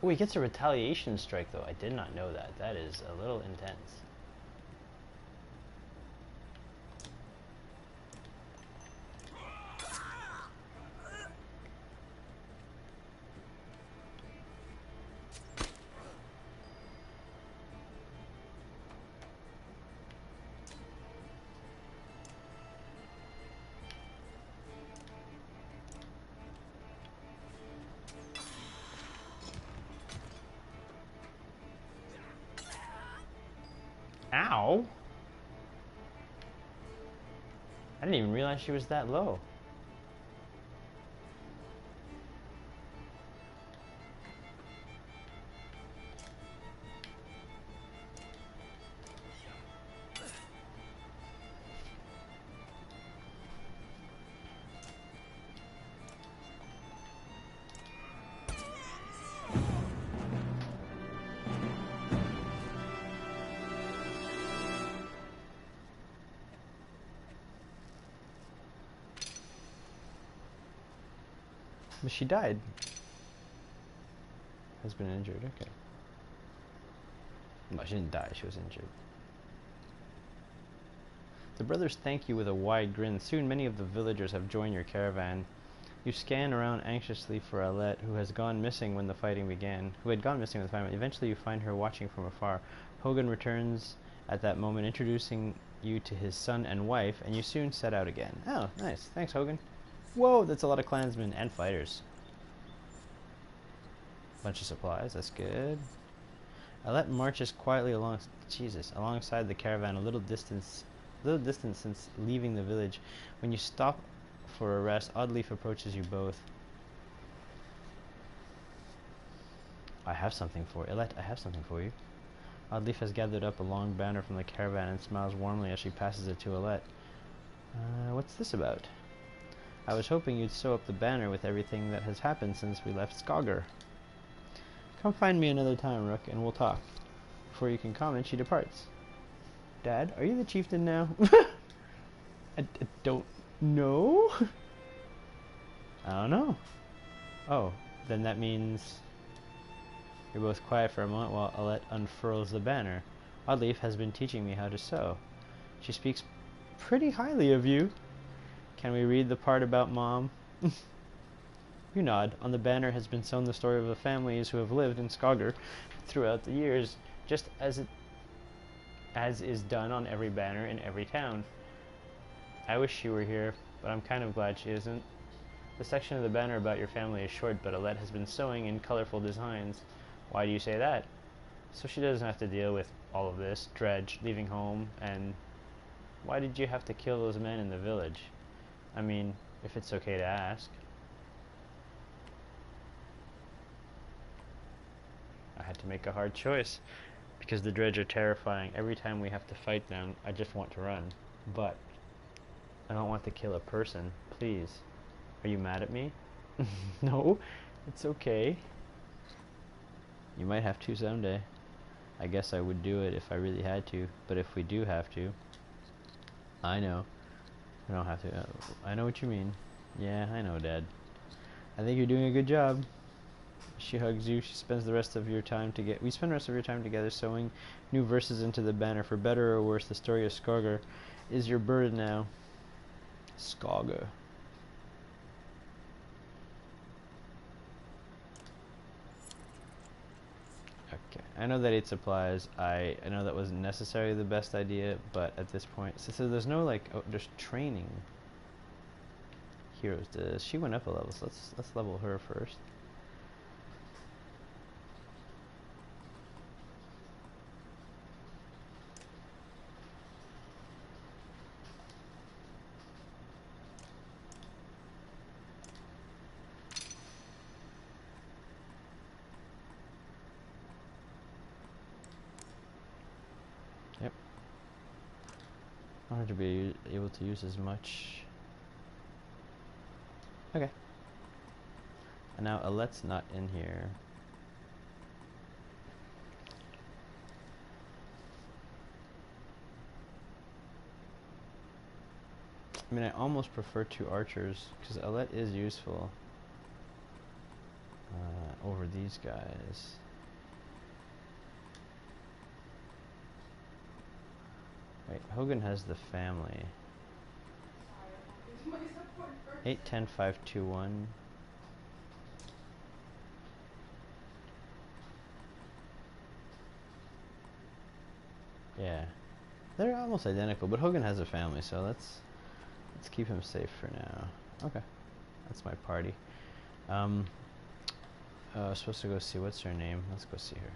Oh, he gets a retaliation strike, though. I did not know that. That is a little intense. Ow! I didn't even realize she was that low. But she died. Has been injured, okay. No, she didn't die, she was injured. The brothers thank you with a wide grin. Soon many of the villagers have joined your caravan. You scan around anxiously for Alette, who had gone missing when the fighting began. Eventually you find her watching from afar. Hogan returns at that moment, introducing you to his son and wife, and you soon set out again. Oh, nice. Thanks, Hogan. Whoa, that's a lot of clansmen and fighters. Bunch of supplies, that's good. Alette marches quietly alongside the caravan, a little distance since leaving the village. When you stop for a rest, Oddleaf approaches you both. I have something for you. Alette, I have something for you. Oddleaf has gathered up a long banner from the caravan and smiles warmly as she passes it to Alette. What's this about? I was hoping you'd sew up the banner with everything that has happened since we left Skogr. Come find me another time, Rook, and we'll talk. Before you can comment, she departs. Dad, are you the chieftain now? I don't know. I don't know. Oh, then that means you're both quiet for a moment while Alette unfurls the banner. Oddleaf has been teaching me how to sew. She speaks pretty highly of you. Can we read the part about Mom? You nod. On the banner has been sewn the story of the families who have lived in Skogr throughout the years, just as is done on every banner in every town. I wish she were here, but I'm kind of glad she isn't. The section of the banner about your family is short, but Alette has been sewing in colorful designs. Why do you say that? So she doesn't have to deal with all of this, dredge, leaving home, and why did you have to kill those men in the village? I mean, if it's okay to ask. I had to make a hard choice, because the dredge are terrifying. Every time we have to fight them, I just want to run. But I don't want to kill a person. Please. Are you mad at me? No, it's okay. You might have to someday. I guess I would do it if I really had to, but if we do have to... I know. I don't have to. I know what you mean. Yeah, I know, Dad. I think you're doing a good job. She hugs you. She spends the rest of your time together. We spend the rest of your time together sewing new verses into the banner. For better or worse, the story of Skogr is your burden now. Skogr. Okay, I know that 8 supplies. I know that wasn't necessarily the best idea, but at this point, so there's no like, there's training. Heroes. She went up a level, so let's level her first. Yep. I want her to be able to use as much. Okay. And now Alette's not in here. I mean, I almost prefer 2 archers, because Alette is useful over these guys. Wait, Hogan has the family. 8, 10, 5, 2, 1. Yeah, they're almost identical, but Hogan has a family, so let's keep him safe for now. Okay, that's my party. I was supposed to go see, what's her name? Let's go see her.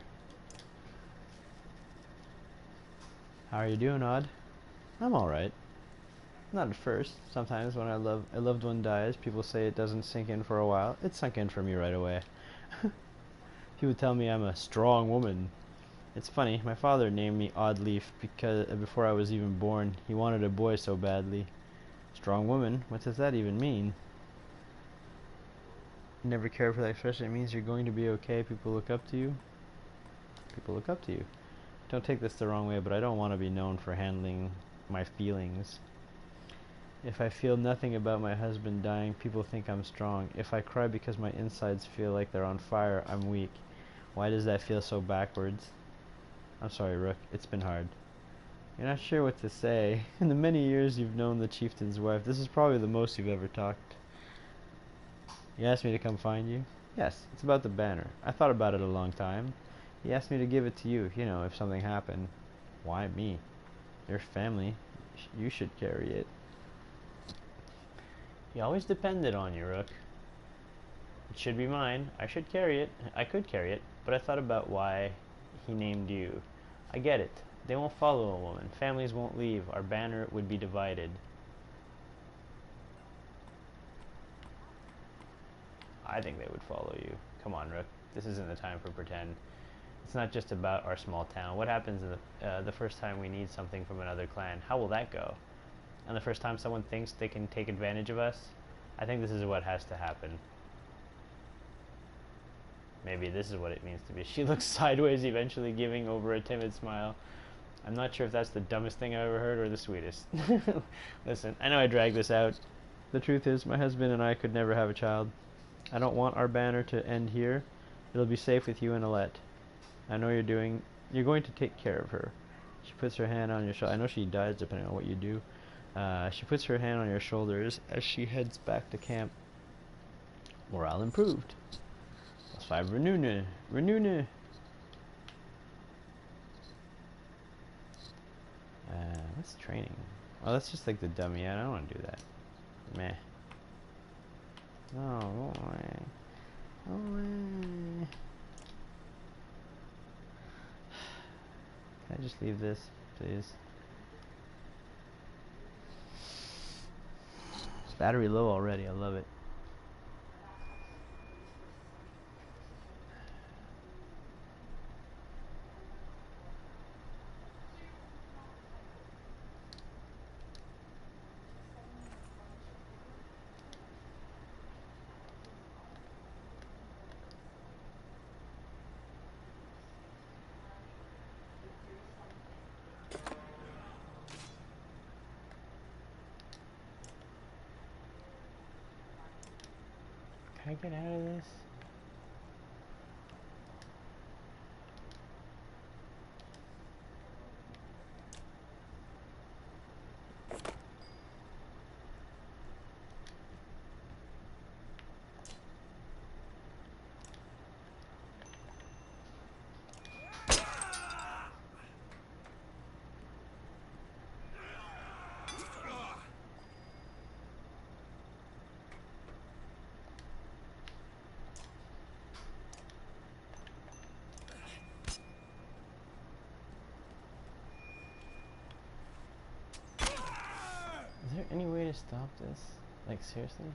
How are you doing, Odd? I'm alright. Not at first. Sometimes when a loved one dies, people say it doesn't sink in for a while. It sunk in for me right away. People tell me I'm a strong woman. It's funny, my father named me Oddleaf because before I was even born. He wanted a boy so badly. Strong woman? What does that even mean? Never care for that expression. It means you're going to be okay. People look up to you. People look up to you. Don't take this the wrong way, but I don't want to be known for handling my feelings. If I feel nothing about my husband dying, people think I'm strong. If I cry because my insides feel like they're on fire, I'm weak. Why does that feel so backwards? I'm sorry, Rook. It's been hard. You're not sure what to say. In the many years you've known the chieftain's wife, this is probably the most you've ever talked. You asked me to come find you? Yes, it's about the banner. I thought about it a long time. He asked me to give it to you, you know, if something happened. Why me? Your family. You should carry it. He always depended on you, Rook. It should be mine. I should carry it. I could carry it, but I thought about why he named you. I get it. They won't follow a woman. Families won't leave. Our banner would be divided. I think they would follow you. Come on, Rook. This isn't the time for pretend. It's not just about our small town. What happens the first time we need something from another clan? How will that go? And the first time someone thinks they can take advantage of us? I think this is what has to happen. Maybe this is what it means to be. She looks sideways, eventually giving over a timid smile. I'm not sure if that's the dumbest thing I've ever heard or the sweetest. Listen, I know I dragged this out. The truth is, my husband and I could never have a child. I don't want our banner to end here. It'll be safe with you and Alette. I know you're going to take care of her. She puts her hand on your shoulder. I know she dies depending on what you do. She puts her hand on your shoulders as she heads back to camp. Morale improved. +5 Renune. Renune. What's training? Oh, that's just like the dummy. I don't want to do that. Meh. Oh, go away. Go away. Can I just leave this, please? It's battery low already. I love it. Can I get out of this? Is there any way to stop this? Like, seriously?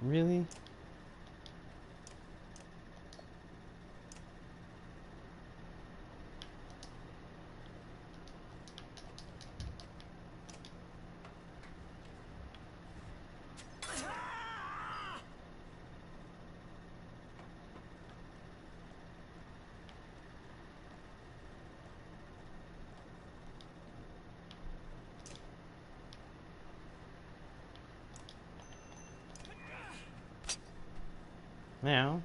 Really? Now.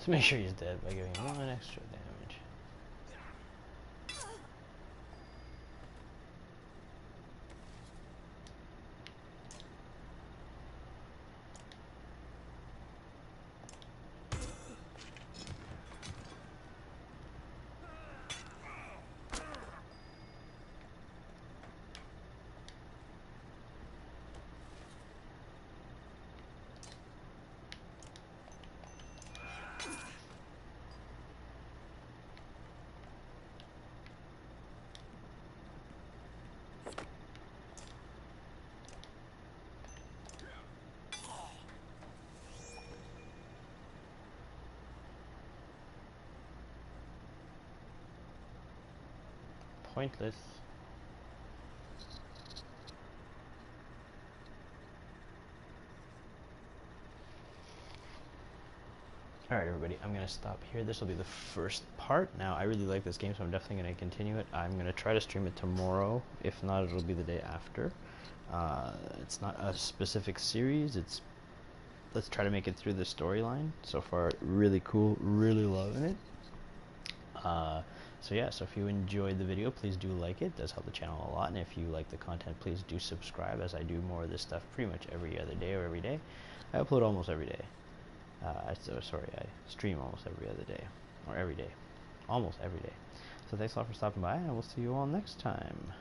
So make sure he's dead by giving him 1 extra damage. Pointless. Alright everybody, I'm going to stop here. This will be the first part. Now, I really like this game, so I'm definitely going to continue it. I'm going to try to stream it tomorrow. If not, it'll be the day after. It's not a specific series. Let's try to make it through the storyline. So far, really cool. Really loving it. So yeah, so if you enjoyed the video, please do like it. It does help the channel a lot. And if you like the content, please do subscribe, as I do more of this stuff pretty much every other day or every day. I upload almost every day. I stream almost every other day. Or every day. Almost every day. So thanks a lot for stopping by, and we'll see you all next time.